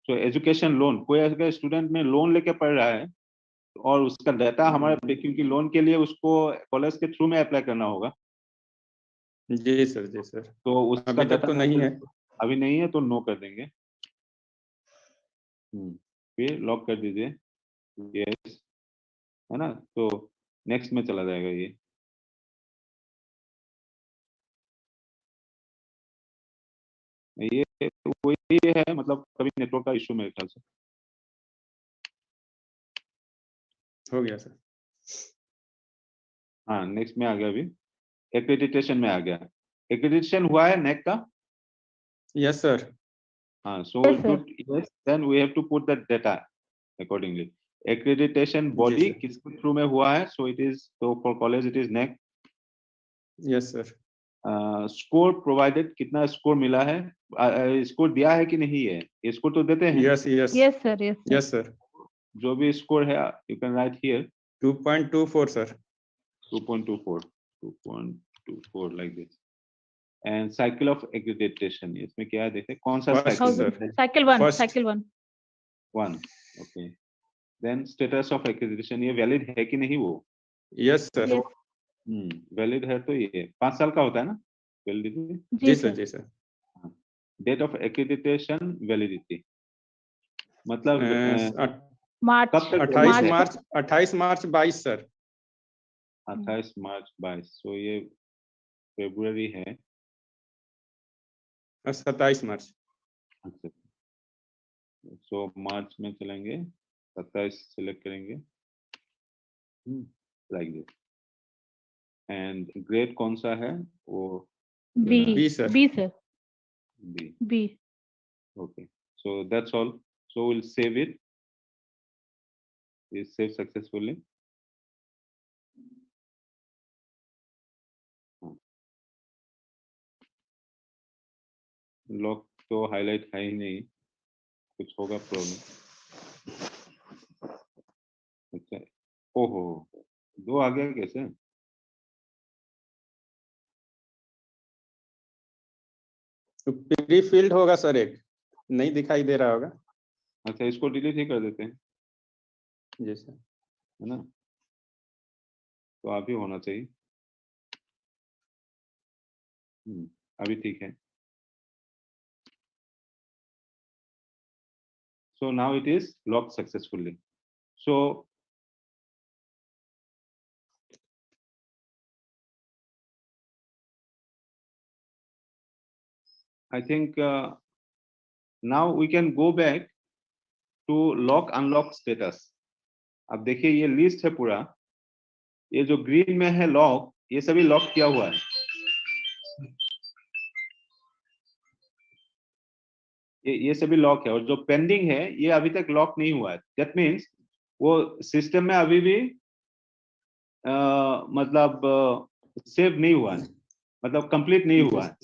C: So education loan, कोई अगर स्टूडेंट में लोन लेके पढ़ रहा है और उसका डाटा हमारे पे, क्योंकि लोन के लिए उसको कॉलेज के थ्रू में अप्लाई करना होगा.
D: जी सर, जी सर.
C: तो उसका
D: अभी तक तो नहीं है.
C: अभी नहीं है तो नो कर देंगे. फिर लॉक कर दीजिए. यस, है ना. तो नेक्स्ट में चला जाएगा ये. ये वही है, मतलब कभी नेटवर्क का इशू मेरे ख्याल से.
D: हो गया सर.
C: हाँ, नेक्स्ट में आ गया. अभी एक्रेडिटेशन में आ गया. एक्रेडिटेशन हुआ है नेक का.
D: Yes sir.
C: हाँ, so yes, then we have to put the data accordingly. Accreditation body किसके थ्रू में हुआ है? So it is, so for college it is NEC.
D: Yes sir.
C: Score provided, कितना स्कोर मिला है? स्कोर दिया है कि नहीं है? ये स्कोर तो देते हैं.
D: Yes yes
B: Yes, sir. Yes. Sir.
D: Yes sir.
C: जो भी स्कोर है you can write here
D: 2.24 sir.
C: 2.24 like this. And cycle of accreditation, इसमें क्या है देखें, कौन सा
D: First,
C: cycle?
D: sir.
B: Cycle 1.
D: First.
B: Cycle 1.
C: 1. Okay. Then status of accreditation, ये वैलिड है कि नहीं वो?
D: Yes sir.
B: Yes.
C: वैलिड है तो ये 5 साल का होता है ना वैलिडिटी.
D: जी सर, जी sir.
C: Date of accreditation validity मतलब
B: March.
C: कब तक?
D: 28 मार्च 22 सर.
C: 28 मार्च 22. सो ये फरवरी है.
D: 27 मार्च.
C: अच्छा, सो मार्च में चलेंगे. 27 सिलेक्ट करेंगे लाइक दिस. एंड ग्रेड कौन सा है वो?
B: B.
D: B sir.
B: B, sir.
C: B.
B: B.
C: Okay, so that's all. So we'll save it. It's saved successfully. Lock तो हाईलाइट है ही नहीं, कुछ होगा प्रॉब्लम. अच्छा, ओहो, 2 आ गया कैसे?
D: तो प्री फील्ड होगा सर, एक नहीं दिखाई दे रहा होगा.
C: अच्छा, इसको डिलीट ही कर देते हैं.
D: जी सर.
C: है ना, तो अभी होना चाहिए. अभी ठीक है. So now it is locked successfully. So I think now we can go back to lock unlock status. अब देखिए ये लिस्ट है पूरा. ये जो ग्रीन में है लॉक, ये सभी लॉक किया हुआ है. ये सभी लॉक है, और जो पेंडिंग है ये अभी तक लॉक नहीं हुआ है. दैट मीन्स वो सिस्टम में अभी भी मतलब सेव नहीं हुआ है, मतलब कंप्लीट नहीं हुआ है.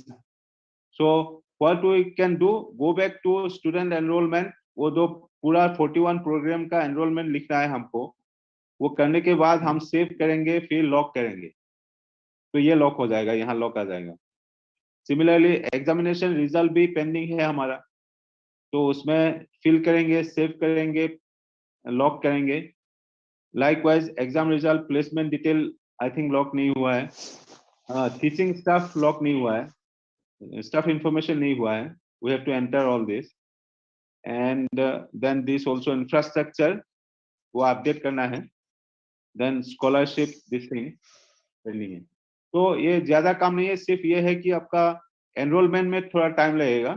C: So what we can do, go back to student enrollment. वो जो पूरा 41 प्रोग्राम का एनरोलमेंट लिखना है हमको, वो करने के बाद हम सेव करेंगे, फिर लॉक करेंगे, तो ये लॉक हो जाएगा, यहाँ लॉक आ जाएगा. सिमिलरली एग्जामिनेशन रिजल्ट भी पेंडिंग है हमारा, तो उसमें फिल करेंगे, सेव करेंगे, लॉक करेंगे. Likewise exam result, placement detail I think lock नहीं हुआ है. टीचिंग स्टाफ लॉक नहीं हुआ है, स्टाफ इंफॉर्मेशन नहीं हुआ है. we have to enter all this, and then this also infrastructure वो update करना है, then scholarship this thing करनी है. तो ये ज्यादा काम नहीं है, सिर्फ ये है कि आपका एनरोलमेंट में थोड़ा टाइम लगेगा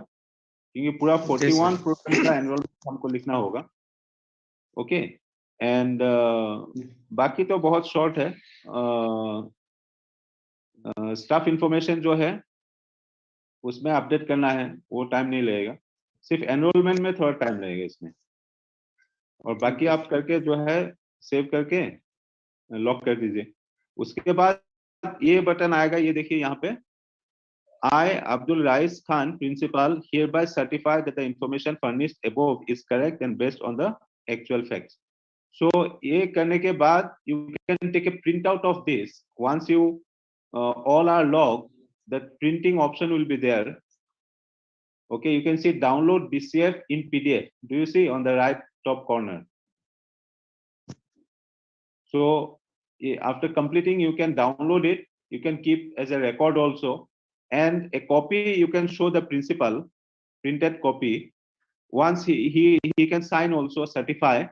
C: क्योंकि पूरा 41 प्रोग्राम का एनरोलमेंट हमको लिखना होगा. ओके, एंड बाकी तो बहुत शॉर्ट है. स्टाफ इंफॉर्मेशन जो है उसमें अपडेट करना है, वो टाइम नहीं लगेगा, सिर्फ एनरोलमेंट में थोड़ा टाइम लगेगा इसमें. और बाकी आप करके जो है सेव करके लॉक कर दीजिए. उसके बाद ये बटन आएगा, ये देखिए यहाँ पे, I, Abdul Rais Khan, principal, hereby certify that the information furnished above is correct and based on the actual facts. So ये करने के बाद you can take a printout of this. Once you all are logged, the printing option will be there. Okay, you can see download DCF in PDF. Do you see on the right top corner? So after completing, you can download it. You can keep as a record also. And a copy you can show the principal, printed copy. Once he can sign also, certify,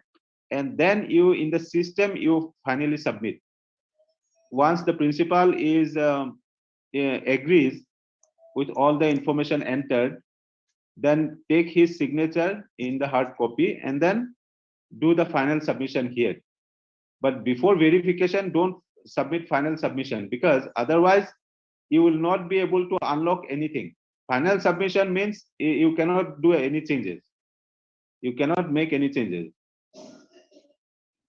C: and then you in the system you finally submit. Once the principal is agrees with all the information entered, then take his signature in the hard copy and then do the final submission here. But before verification, don't submit final submission, because otherwise you will not be able to unlock anything. Final submission means you cannot do any changes. You cannot make any changes.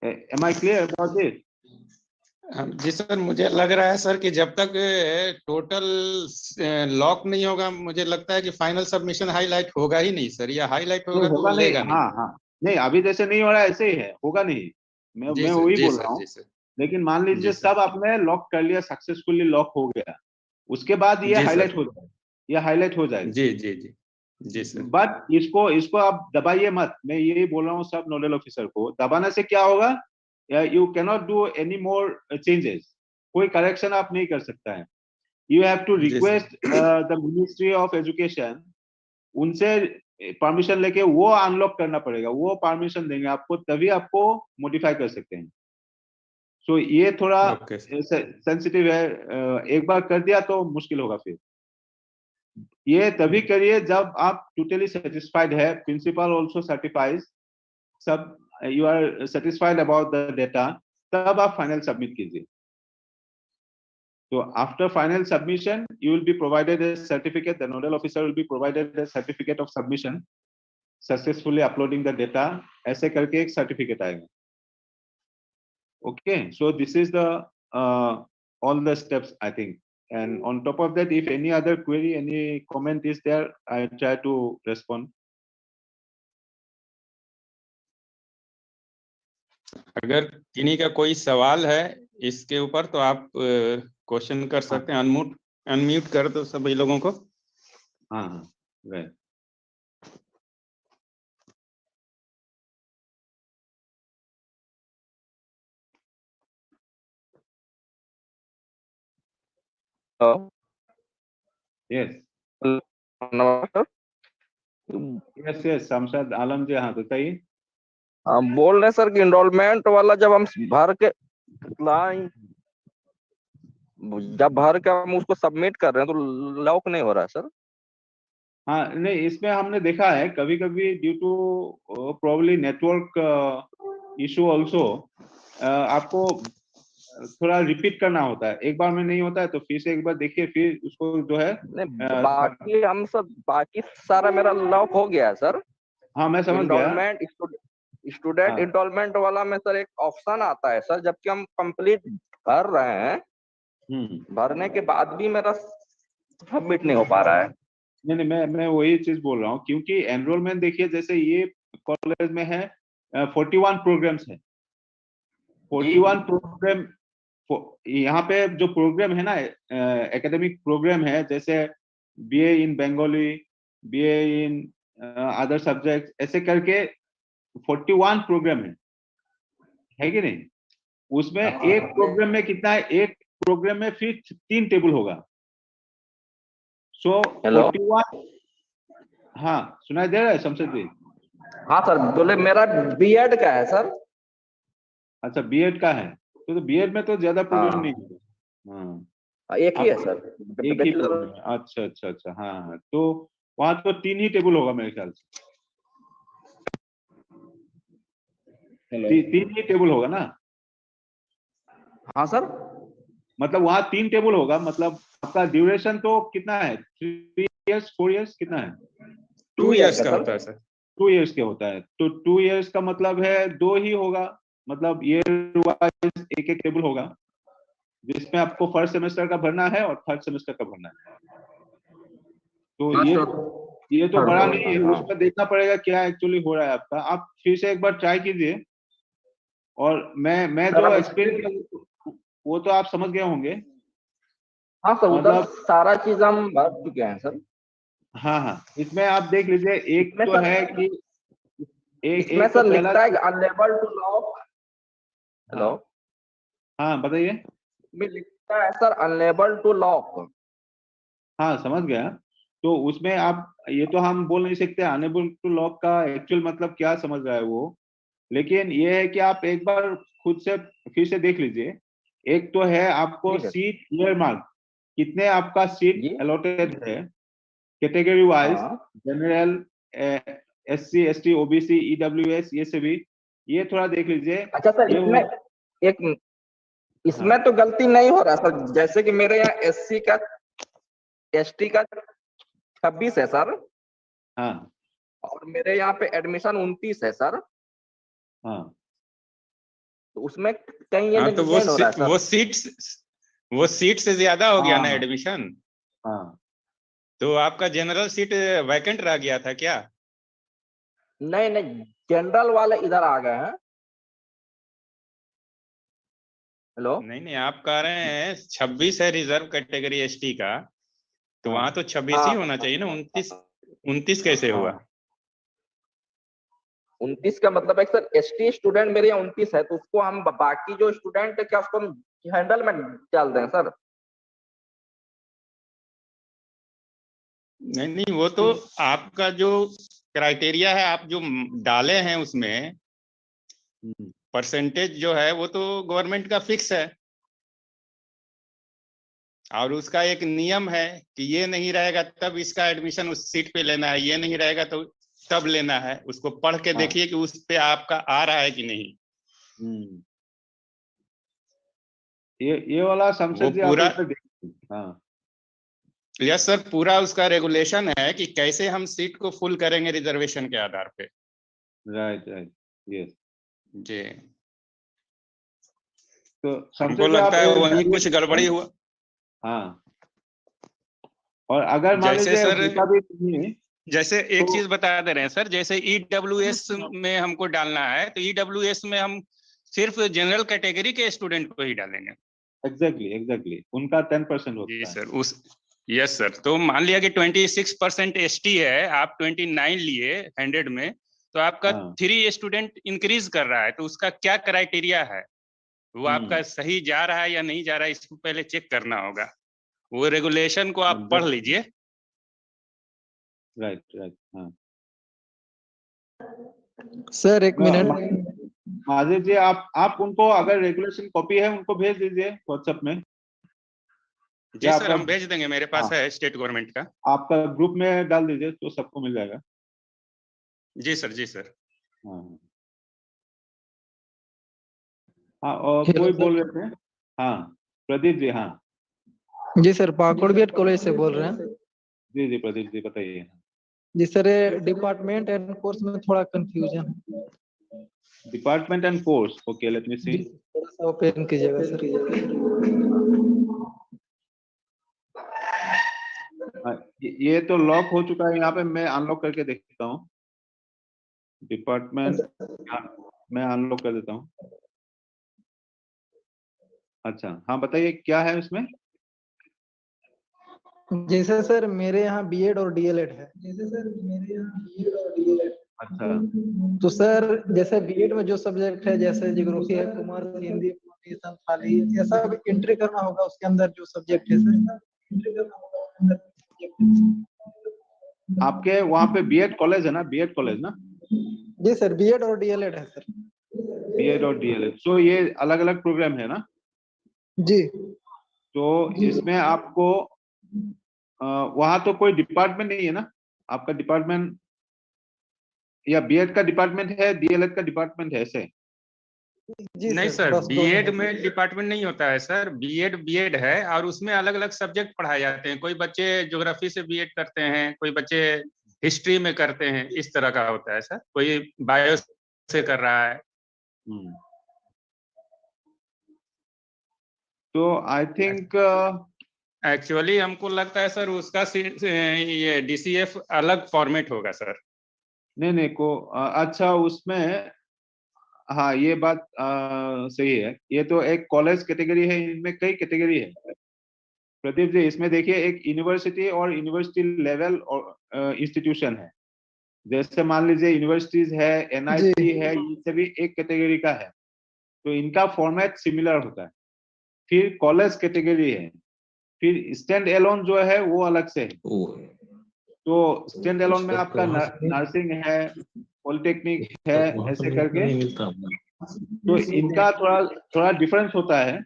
C: Am I clear about this?
D: जी sir, मुझे लग रहा है sir कि जब तक total lock नहीं होगा, मुझे लगता है कि फाइनल सबमिशन हाईलाइट होगा ही नहीं सर, या हाईलाइट होगा तो लेगा नहीं.
C: हाँ हाँ, नहीं अभी जैसे नहीं हो रहा है ऐसे ही है, होगा नहीं. मैं वही बोल रहा हूँ. लेकिन मान लीजिए सब आपने लॉक कर लिया, सक्सेसफुली लॉक हो गया, उसके बाद ये हाईलाइट हो जाएगा, ये हाईलाइट हो जाएगा.
D: जी जी जी जी सर.
C: बट इसको आप दबाइए मत. मैं यही बोल रहा हूँ सब नोडल ऑफिसर को, दबाने से क्या होगा, you cannot do any more changes. कोई करेक्शन आप नहीं कर सकता है. You have to request the ministry of education, उनसे परमिशन लेके वो अनलॉक करना पड़ेगा, वो परमिशन देंगे आपको, तभी आपको मॉडिफाई कर सकते हैं. सो ये थोड़ा सेंसिटिव है. एक बार कर दिया तो मुश्किल होगा फिर. ये तभी करिए जब आप टोटली सेटिस्फाइड है, प्रिंसिपल ऑल्सो सर्टिफाइज, सब you are satisfied about the data, तब आप फाइनल सबमिट कीजिए. So after final submission, you will be provided a certificate. The nodal officer will be provided a certificate of submission, successfully uploading the data. ऐसे करके एक certificate आएगा. Okay, so this is the all the steps I think. And on top of that, if any other query, any comment is there, I try to respond.
D: अगर किन्हीं का कोई सवाल है इसके ऊपर तो आप क्वेश्चन कर सकते हैं. अनम्यूट कर दो सभी लोगों को.
C: हाँ हाँ, right. Yes. Yes, शमशाद आलम जी, हाँ बताइए.
F: हम बोल रहे सर कि इनरोलमेंट वाला जब हम भर के हम उसको सबमिट कर रहे हैं तो लॉक नहीं हो रहा है सर.
C: हाँ नहीं, इसमें हमने देखा है कभी कभी due to probably network issue also, आपको थोड़ा रिपीट करना होता है. एक बार में नहीं होता है तो फिर से एक बार देखिए, फिर उसको जो है
F: बाकी सारा मेरा लॉक हो गया है सर.
C: हाँ मैं समझ गया.
F: स्टूडेंट इनरोलमेंट वाला में सर एक ऑप्शन आता है सर, जबकि हम कंप्लीट कर रहे हैं, भरने के बाद भी मेरा सबमिट नहीं हो पा रहा है.
C: नहीं, मैं वही चीज बोल रहा हूँ, क्योंकि एनरोलमेंट देखिए जैसे ये कॉलेज में है 41 प्रोग्राम्स है. 41 प्रोग्राम, यहाँ पे जो प्रोग्राम है ना, एकेडमिक प्रोग्राम है, जैसे BA in Bengali, BA in other subject, ऐसे करके 41 प्रोग्राम है कि नहीं. उसमें एक प्रोग्राम में कितना है, एक प्रोग्राम में फिर 3 टेबल होगा. सो 41. हाँ सुनाई दे रहा है शमशेद जी?
F: हाँ सर, बोले मेरा बीएड का है सर।
C: अच्छा बीएड का है, तो बीएड में तो ज्यादा प्रोग्राम नहीं है। हाँ
F: एक ही है
C: आप
F: सर,
C: एक ही प्रोग्राम है। अच्छा अच्छा अच्छा, हाँ हाँ, तो वहां तो 3 ही टेबल होगा मेरे ख्याल से।
F: हेलो।
C: 3 ही टेबल होगा ना?
F: हाँ सर,
C: मतलब वहाँ 3 टेबल होगा, मतलब आपका ड्यूरेशन तो कितना है, 3 इयर्स 4 इयर्स कितना है?
D: 2 इयर्स का होता है सर।
C: 2 इयर्स के होता है, तो 2 इयर्स का मतलब है 2 ही होगा, मतलब ईयर वाइज एक एक टेबल होगा, जिसमें आपको फर्स्ट सेमेस्टर का भरना है और थर्ड सेमेस्टर का भरना है। तो ये तो बड़ा नहीं है, उसमें देखना पड़ेगा क्या एक्चुअली हो रहा है आपका। आप फिर से एक बार ट्राई कीजिए, और मैं जो एक्सप्लेन वो तो आप समझ गए होंगे।
F: हाँ सर, उधर
C: मतलब
F: सारा चीज हम भर चुके हैं सर।
C: हाँ हाँ, इसमें आप देख लीजिए, एक
F: इसमें
C: तो
F: सर,
C: है कि
F: इसमें
C: एक तो
F: सर
C: पहला।
F: लिखता है अनलेबल टू लॉक। हेलो।
C: हाँ हाँ बताइए।
F: में लिखता है सर अनलेबल टू लॉक।
C: हाँ समझ गया, तो उसमें आप ये तो हम बोल नहीं सकते अनेबल टू लॉक का एक्चुअल मतलब क्या समझ रहा है वो, लेकिन ये है कि आप एक बार खुद से फिर से देख लीजिए। एक तो है आपको सीट ईयर मार्क, कितने आपका सीट अलॉटेड है category wise, general, SC ST OBC EWS, ये सभी, ये थोड़ा देख लीजिए।
F: अच्छा सर, इसमें तो गलती नहीं हो रहा सर, जैसे कि मेरे यहाँ SC का ST का 26 है सर।
C: हाँ
F: और मेरे यहाँ पे एडमिशन 29 है सर।
C: हाँ,
F: तो उसमें कहीं ये
D: हाँ तो
F: नहीं हो रहा है सर।
D: वो सीट से ज्यादा हो गया ना
C: हाँ
D: एडमिशन।
C: हाँ,
D: तो आपका जनरल सीट वैकेंट रह गया था क्या?
F: नहीं नहीं, जनरल वाले इधर आ गए हैं। हेलो।
D: नहीं नहीं, आप कह रहे हैं 26 है रिजर्व कैटेगरी ST का, तो वहां तो 26 ही होना चाहिए ना, 29 कैसे हुआ?
F: 29 का मतलब है सर, ST स्टूडेंट मेरे यहाँ 29 है, तो उसको हम बाकी जो स्टूडेंट है क्या उसको हम हैंडल में डाल दें सर?
D: नहीं नहीं, वो तो आपका जो क्राइटेरिया है आप जो डाले हैं उसमें परसेंटेज जो है वो तो गवर्नमेंट का फिक्स है, और उसका एक नियम है कि ये नहीं रहेगा तब इसका एडमिशन उस सीट पे लेना है, ये नहीं रहेगा तो तब लेना है। उसको पढ़ के देखिए कि उस पे आपका आ रहा है कि नहीं।
C: ये वाला शमशेद जी आप
D: पूरा,
C: एक बार देखिए। हाँ
D: यस सर, पूरा उसका रेगुलेशन है कि कैसे हम सीट को फुल करेंगे रिजर्वेशन के आधार पे।
C: Right right, yes.
D: जी,
C: तो
D: हमको
C: शमशेद जी आप
D: लगता है वहीं कुछ गड़बड़ी हुआ।
C: हाँ, और अगर मान
D: जैसे
C: लीजिए
D: सर,
C: होता भी नहीं,
D: जैसे एक
C: तो
D: चीज बता दे रहे हैं सर, जैसे EWS में हमको डालना है तो EWS में हम सिर्फ जनरल कैटेगरी के स्टूडेंट को ही डालेंगे।
C: एग्जैक्टली उनका 10%
D: जी
C: होता है।
D: सर, यस सर, तो मान लिया कि 26% ST है, आप 29 लिए 100 में, तो आपका 3 स्टूडेंट इंक्रीज कर रहा है, तो उसका क्या क्राइटेरिया है, वो आपका सही जा रहा है या नहीं जा रहा है, इसको पहले चेक करना होगा। वो रेगुलेशन को आप पढ़ लीजिए।
C: राइट राइट, हाँ
A: सर एक मिनट।
C: माजिद जी, आप उनको अगर रेगुलेशन कॉपी है उनको भेज दीजिए व्हाट्सएप में।
D: जी सर, हम भेज देंगे, मेरे पास है स्टेट गवर्नमेंट का।
C: आपका ग्रुप में डाल दीजिए तो सबको मिल जाएगा।
D: जी सर, जी सर।
C: हाँ हाँ, और कोई बोल रहे थे? हाँ प्रदीप जी, हाँ
A: जी सर, पाकुड़ बीएड कॉलेज से बोल रहे हैं।
C: जी जी प्रदीप जी बताइए।
A: जी सर, डिपार्टमेंट एंड कोर्स में थोड़ा कंफ्यूजन है।
C: Department and course, okay let me see.
A: थोड़ा सा ओपन कीजिएगा सर।
C: ये तो लॉक हो चुका है, यहाँ पे मैं अनलॉक करके देखता हूँ डिपार्टमेंट। मैं अनलॉक कर देता हूँ। अच्छा हाँ बताइए क्या है उसमें।
A: जैसे सर मेरे यहाँ बीएड और डीएलएड है।
C: अच्छा
A: तो सर जैसे बीएड में जो सब्जेक्ट है, जैसे ज्योग्राफी है, कॉमर्स, हिंदी, संथाली, ये सब एंट्री करना होगा उसके अंदर जो सब्जेक्ट है सर।
C: आपके वहाँ पे बीएड कॉलेज है ना, बीएड कॉलेज ना?
A: जी सर, बीएड और डीएलएड है सर।
C: बीएड और डीएलएड, सो ये अलग अलग प्रोग्राम है ना?
A: जी।
C: तो इसमें आपको वहाँ तो कोई डिपार्टमेंट नहीं है ना आपका? डिपार्टमेंट या बीएड का डिपार्टमेंट है, डीएलएड का डिपार्टमेंट है ऐसे?
A: जी
D: नहीं सर,
A: बस दो ही
D: बीएड
A: है।
D: में डिपार्टमेंट नहीं होता है सर। बीएड है और उसमें अलग अलग सब्जेक्ट पढ़ाए जाते हैं। कोई बच्चे ज्योग्राफी से बीएड करते हैं, कोई बच्चे हिस्ट्री में करते हैं, इस तरह का होता है सर। कोई बायो से कर रहा है।
C: तो आई थिंक
D: एक्चुअली हमको लगता है सर उसका ये डीसीएफ अलग फॉर्मेट होगा सर।
C: नहीं को अच्छा, उसमें हाँ ये बात सही है। ये तो एक कॉलेज कैटेगरी है, इनमें कई कैटेगरी है प्रदीप जी। इसमें देखिए, एक यूनिवर्सिटी और यूनिवर्सिटी लेवल और इंस्टीट्यूशन है। जैसे मान लीजिए यूनिवर्सिटीज है, एनआईटी है, ये सभी एक कैटेगरी का है, तो इनका फॉर्मेट सिमिलर होता है। फिर कॉलेज कैटेगरी है, फिर स्टैंड एलोन जो है वो अलग से है। तो स्टैंड एलोन में आपका नर्सिंग है, पॉलिटेक्निक है, ऐसे करके, तो इनका थोड़ा थोड़ा डिफरेंस होता है।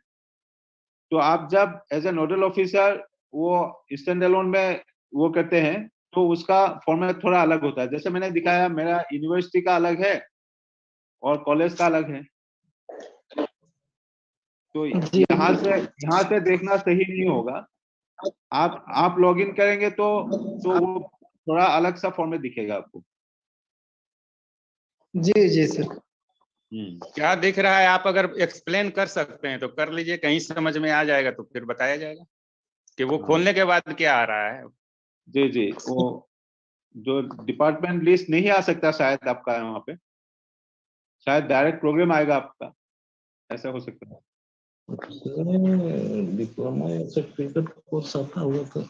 C: तो आप जब एज ए नोडल ऑफिसर वो स्टैंड एलोन में वो करते हैं, तो उसका फॉर्मेट थोड़ा अलग होता है। जैसे मैंने दिखाया, मेरा यूनिवर्सिटी का अलग है और कॉलेज का अलग है। तो यहाँ से देखना सही नहीं होगा। आप लॉग इन करेंगे तो वो थोड़ा अलग सा फॉर्मेट दिखेगा आपको।
A: जी जी सर।
D: क्या दिख रहा है? आप अगर एक्सप्लेन कर सकते हैं तो कर लीजिए, कहीं समझ में आ जाएगा तो फिर बताया जाएगा कि वो खोलने के बाद क्या आ रहा है।
C: जी जी, वो जो डिपार्टमेंट लिस्ट नहीं आ सकता शायद आपका वहाँ पे, शायद डायरेक्ट प्रोग्राम आएगा आपका, ऐसा हो सकता है।
G: डिप्लोमा या सर्टिफिकेट कोर्स आता होगा तो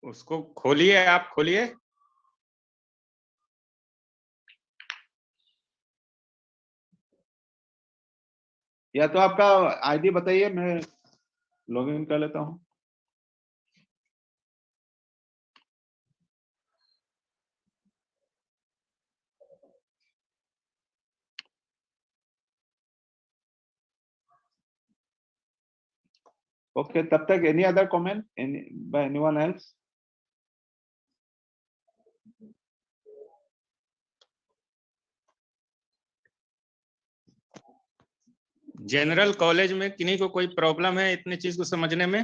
D: उसको खोलिए, आप खोलिए।
C: या तो आपका आईडी बताइए, मैं लॉग इन कर लेता हूँ। ओके, तब तक any other comment bye anyone else?
D: General college में किन्हीं को कोई प्रॉब्लम है इतनी चीज को समझने में?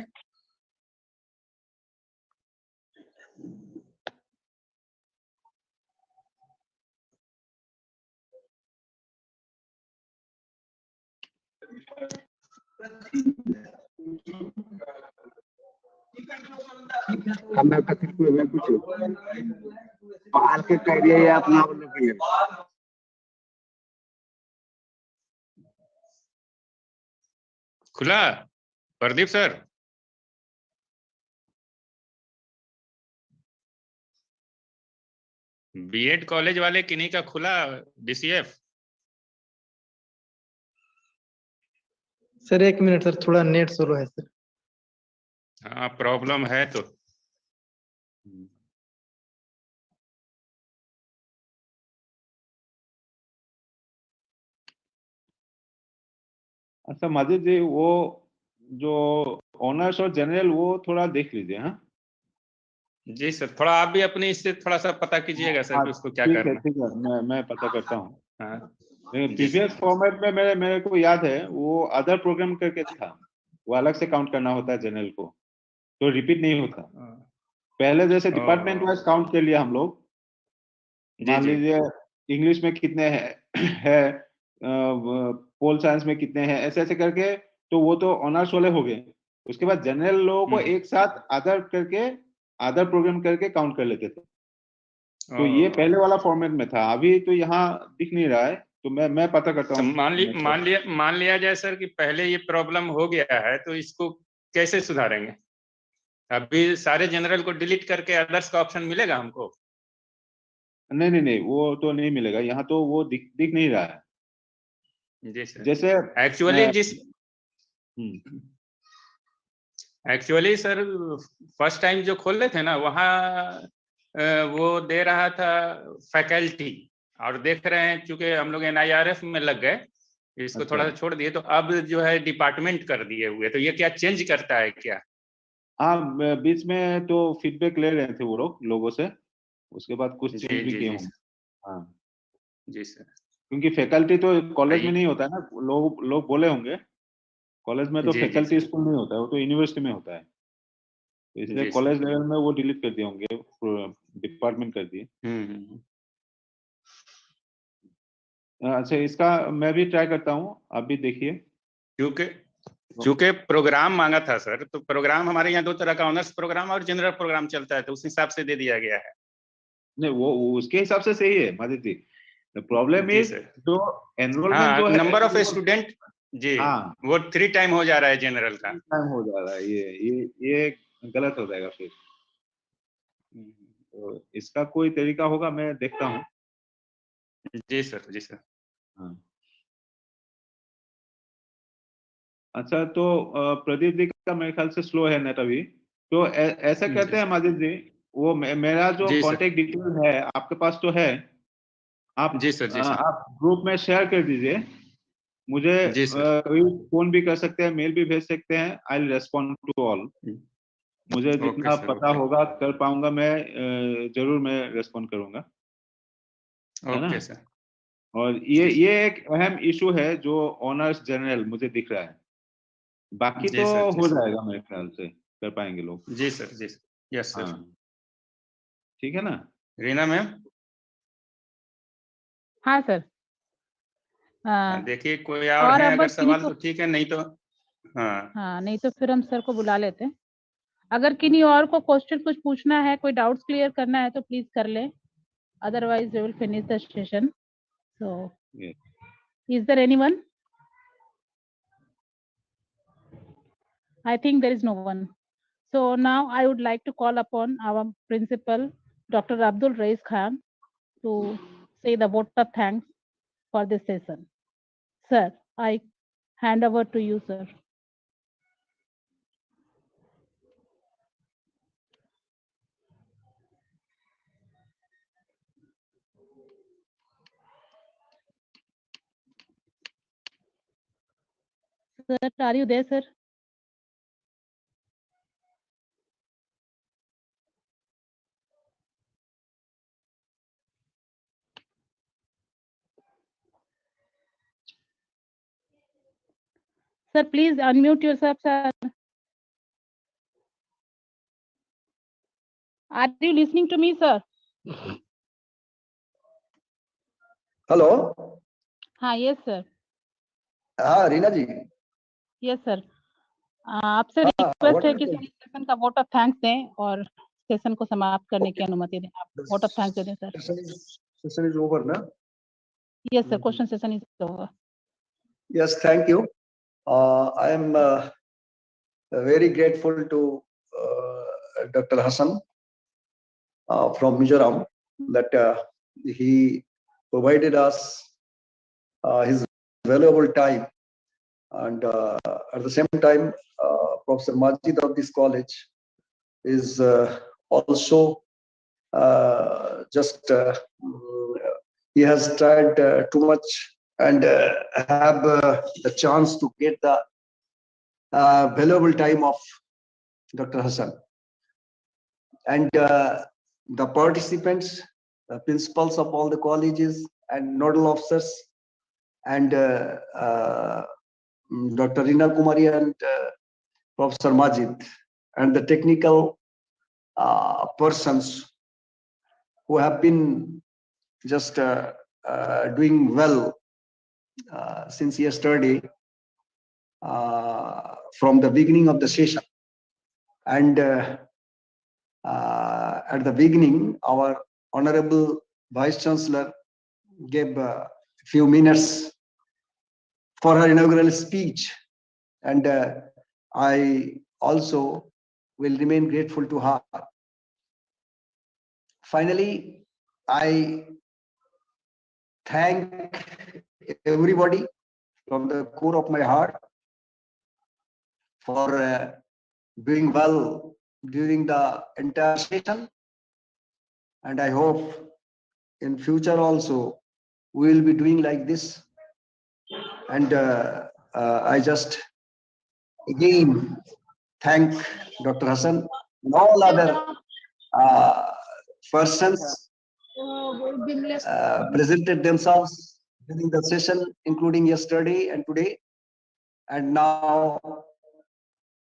G: हमें कथित को में कुछ बाहर के कह दिया ये अपना लोग के
D: खुला प्रदीप सर? बीएड कॉलेज वाले किन्हीं का खुला डीसीएफ?
A: सर 1 मिनट सर, थोड़ा नेट स्लो है सर।
D: हाँ, प्रॉब्लम है तो।
C: अच्छा माजिद जी, वो जो ऑनर्स और जनरल वो थोड़ा देख लीजिए। हाँ
D: जी सर, थोड़ा आप भी अपनी इससे थोड़ा सा पता कीजिएगा सर कि उसको क्या करना।
C: ठीक है, मैं पता करता हूँ।
D: हाँ,
C: प्रीवियस फॉर्मेट में मेरे को याद है, वो अदर प्रोग्राम करके था, वो अलग से काउंट करना होता है जनरल को, तो रिपीट नहीं होता। पहले जैसे डिपार्टमेंट वाइज काउंट कर लिया हम लोग, मान लीजिए इंग्लिश में कितने है पोल साइंस में कितने हैं, ऐसे ऐसे करके, तो वो तो ऑनर्स वाले हो गए। उसके बाद जनरल लोगों को एक साथ अदर प्रोग्राम करके काउंट कर लेते थे। तो ये पहले वाला फॉर्मेट में था, अभी तो यहाँ दिख नहीं रहा है, तो मैं पता करता हूँ।
D: मान लिया जाए सर कि पहले ये प्रॉब्लम हो गया है, तो इसको कैसे सुधारेंगे? अभी सारे जनरल को डिलीट करके अदर्स का ऑप्शन मिलेगा हमको?
C: नहीं, वो तो नहीं मिलेगा यहाँ, तो वो दिख नहीं रहा है।
D: जी सर।
C: जैसे
D: actually actually sir first time जो खोले थे ना वहाँ वो दे रहा था फैकल्टी, और देख रहे हैं चूंकि हम लोग NIRF में लग गए, इसको
C: अच्छा।
D: थोड़ा सा छोड़ दिए, तो अब जो है डिपार्टमेंट कर दिए हुए, तो ये क्या चेंज करता है क्या?
C: हाँ, बीच में तो फीडबैक ले रहे थे वो लोगों से, उसके बाद कुछ
D: जी
C: चेंज भी
D: जी
C: किए
D: जी
C: होंगे। हाँ,
D: जी सर।
C: क्योंकि फैकल्टी तो कॉलेज में
D: आइए।
C: नहीं होता है ना, लोग बोले होंगे, कॉलेज में तो
D: जी जी
C: फैकल्टी
D: सर।
C: स्कूल नहीं होता है, वो तो यूनिवर्सिटी में होता है, तो इसलिए
D: जी सर।
C: कॉलेज लेवल में वो डिलीट कर दिए होंगे, डिपार्टमेंट कर दिए।
D: हम्म।
C: अच्छा, इसका मैं भी ट्राई करता हूँ, आप भी देखिए।
D: क्योंकि चूंकि प्रोग्राम मांगा था सर, तो प्रोग्राम हमारे यहाँ 2 तरह का, ऑनर्स प्रोग्राम और जनरल प्रोग्राम चलता है, तो उस हिसाब से दे दिया गया है।
C: नहीं, वो उसके हिसाब से सही है मादित जी। प्रॉब्लम
D: जी
C: इज
D: सर।
C: जो एनरोलमेंट
D: हाँ,
C: जो है
D: नंबर ऑफ स्टूडेंट जी,
C: हाँ,
D: वो 3 टाइम हो जा रहा है जनरल का।
C: टाइम हो जा रहा है, ये गलत हो जाएगा फिर। तो इसका कोई तरीका होगा, मैं देखता हूँ।
D: जी सर, जी सर।
C: हाँ। अच्छा, तो प्रदीप जी का मेरे ख्याल से स्लो है नेट अभी, तो ऐसा कहते हैं माजिद जी, वो मेरा जो
D: जी सर।
C: कांटेक्ट डिटेल है आपके पास तो है,
D: जी सर। जी सर।
C: आप ग्रुप में शेयर कर दीजिए मुझे।
D: जी सर।
C: फोन भी कर सकते हैं, मेल भी भेज सकते हैं, I will respond to all. मुझे
D: ओके
C: जितना
D: सर।
C: पता
D: ओके।
C: होगा कर पाऊंगा मैं, जरूर मैं रेस्पॉन्ड करूंगा, है ना।
D: Okay sir.
C: और
D: जी
C: ये एक अहम इशू है जो ऑनर्स जनरल मुझे दिख रहा है, बाकी
D: जी
C: तो
D: सर। जी
C: हो
D: सर।
C: जाएगा मेरे ख्याल से, कर पाएंगे लोग।
D: जी सर। जी सर। Yes sir.
C: हाँ, ठीक है ना।
D: रीना मैम,
B: हाँ सर। हाँ,
D: देखिए कोई और
B: और
D: है
B: अब
D: अगर
B: किन्हीं
D: सवाल
B: को,
D: तो ठीक है, नहीं तो हाँ।
B: हाँ नहीं तो फिर हम सर को बुला लेते हैं। अगर किन्हीं और को क्वेश्चन कुछ पूछना है, कोई डाउट्स क्लियर करना है तो प्लीज कर ले, otherwise we will finish the session. So
C: Yes.
B: is there anyone? I think there is no one. So now I would like to call upon our principal, Dr. Abdul Rais Khan, to say the vote of thanks for this session. Sir, I hand over to you, sir. Sir, are you there, sir? Sir, please unmute yourself, sir. Are you listening to me, sir?
H: Hello.
B: हाँ, yes, sir.
H: हाँ रीना जी।
B: Yes, sir. आपसे
H: हाँ,
B: request
H: what
B: है
H: is
B: कि
H: the
B: sir इस session का vote of thanks दें और सेशन को समाप्त करने की अनुमति दें। आप वोट ऑफ थैंक्स दे दें सर।
H: session is over ना?
B: Yes, sir. Question session is over.
H: Yes, thank you. I am very grateful to Dr. Hassan from Mizoram that he provided us his valuable time, and at the same time, Professor Majid of this college is also just he has tried too much and have the chance to get the valuable time of Dr. Hassan. And the participants, the principals of all the colleges and nodal officers, and Dr. Rina Kumari and Professor Majid, and the technical persons who have been just doing well since yesterday from the beginning of the session. And at the beginning, our Honorable Vice Chancellor gave a few minutes for her inaugural speech. And I also will remain grateful to her. Finally, I thank everybody from the core of my heart for doing well during the entire session, and I hope in future also we will be doing like this. And I just again thank Dr. Hassan and all other persons presented themselves during the session, including yesterday and today, and now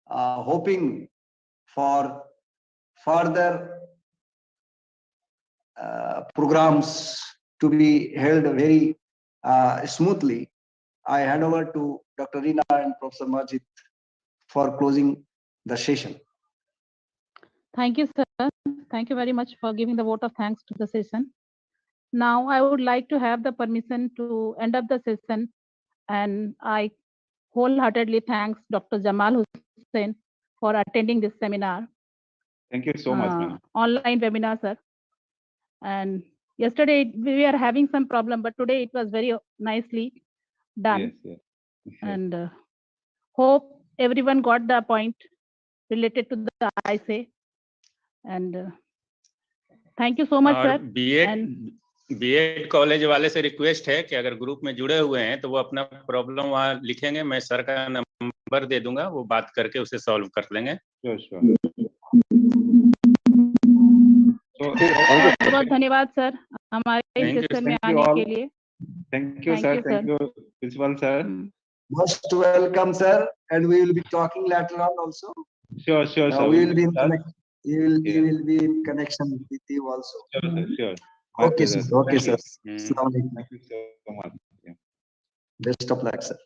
H: hoping for further programs to be held very smoothly. I hand over to Dr. Rina and Professor Majid for closing the session.
B: Thank you, sir. Thank you very much for giving the vote of thanks to the session. Now, I would like to have the permission to end up the session, and I wholeheartedly thanks Dr. Jamal Hussain for attending this seminar.
C: Thank you so much, ma'am.
B: Online webinar, sir. And yesterday we were having some problem, but today it was very nicely done.
C: Yes.
B: And hope everyone got the point related to the Aishe. And thank you so much, sir.
D: BEd college वाले से request है कि अगर group में जुड़े हुए हैं तो वो अपना प्रॉब्लम वहाँ लिखेंगे, मैं सर का नंबर दे दूंगा, वो बात करके उसे सॉल्व कर लेंगे।
B: बहुत धन्यवाद सर हमारे इस सेशन में आने के लिए।
C: Thank you, sir. Thank you, Principal sir.
H: Most welcome, sir, and we will be talking later on also.
C: Sure, sir.
H: We will be in connection. We will be in connection with you also.
C: Sure.
H: Okay, sir. Okay, sir.
C: Thank you so much.
H: Best of luck, sir.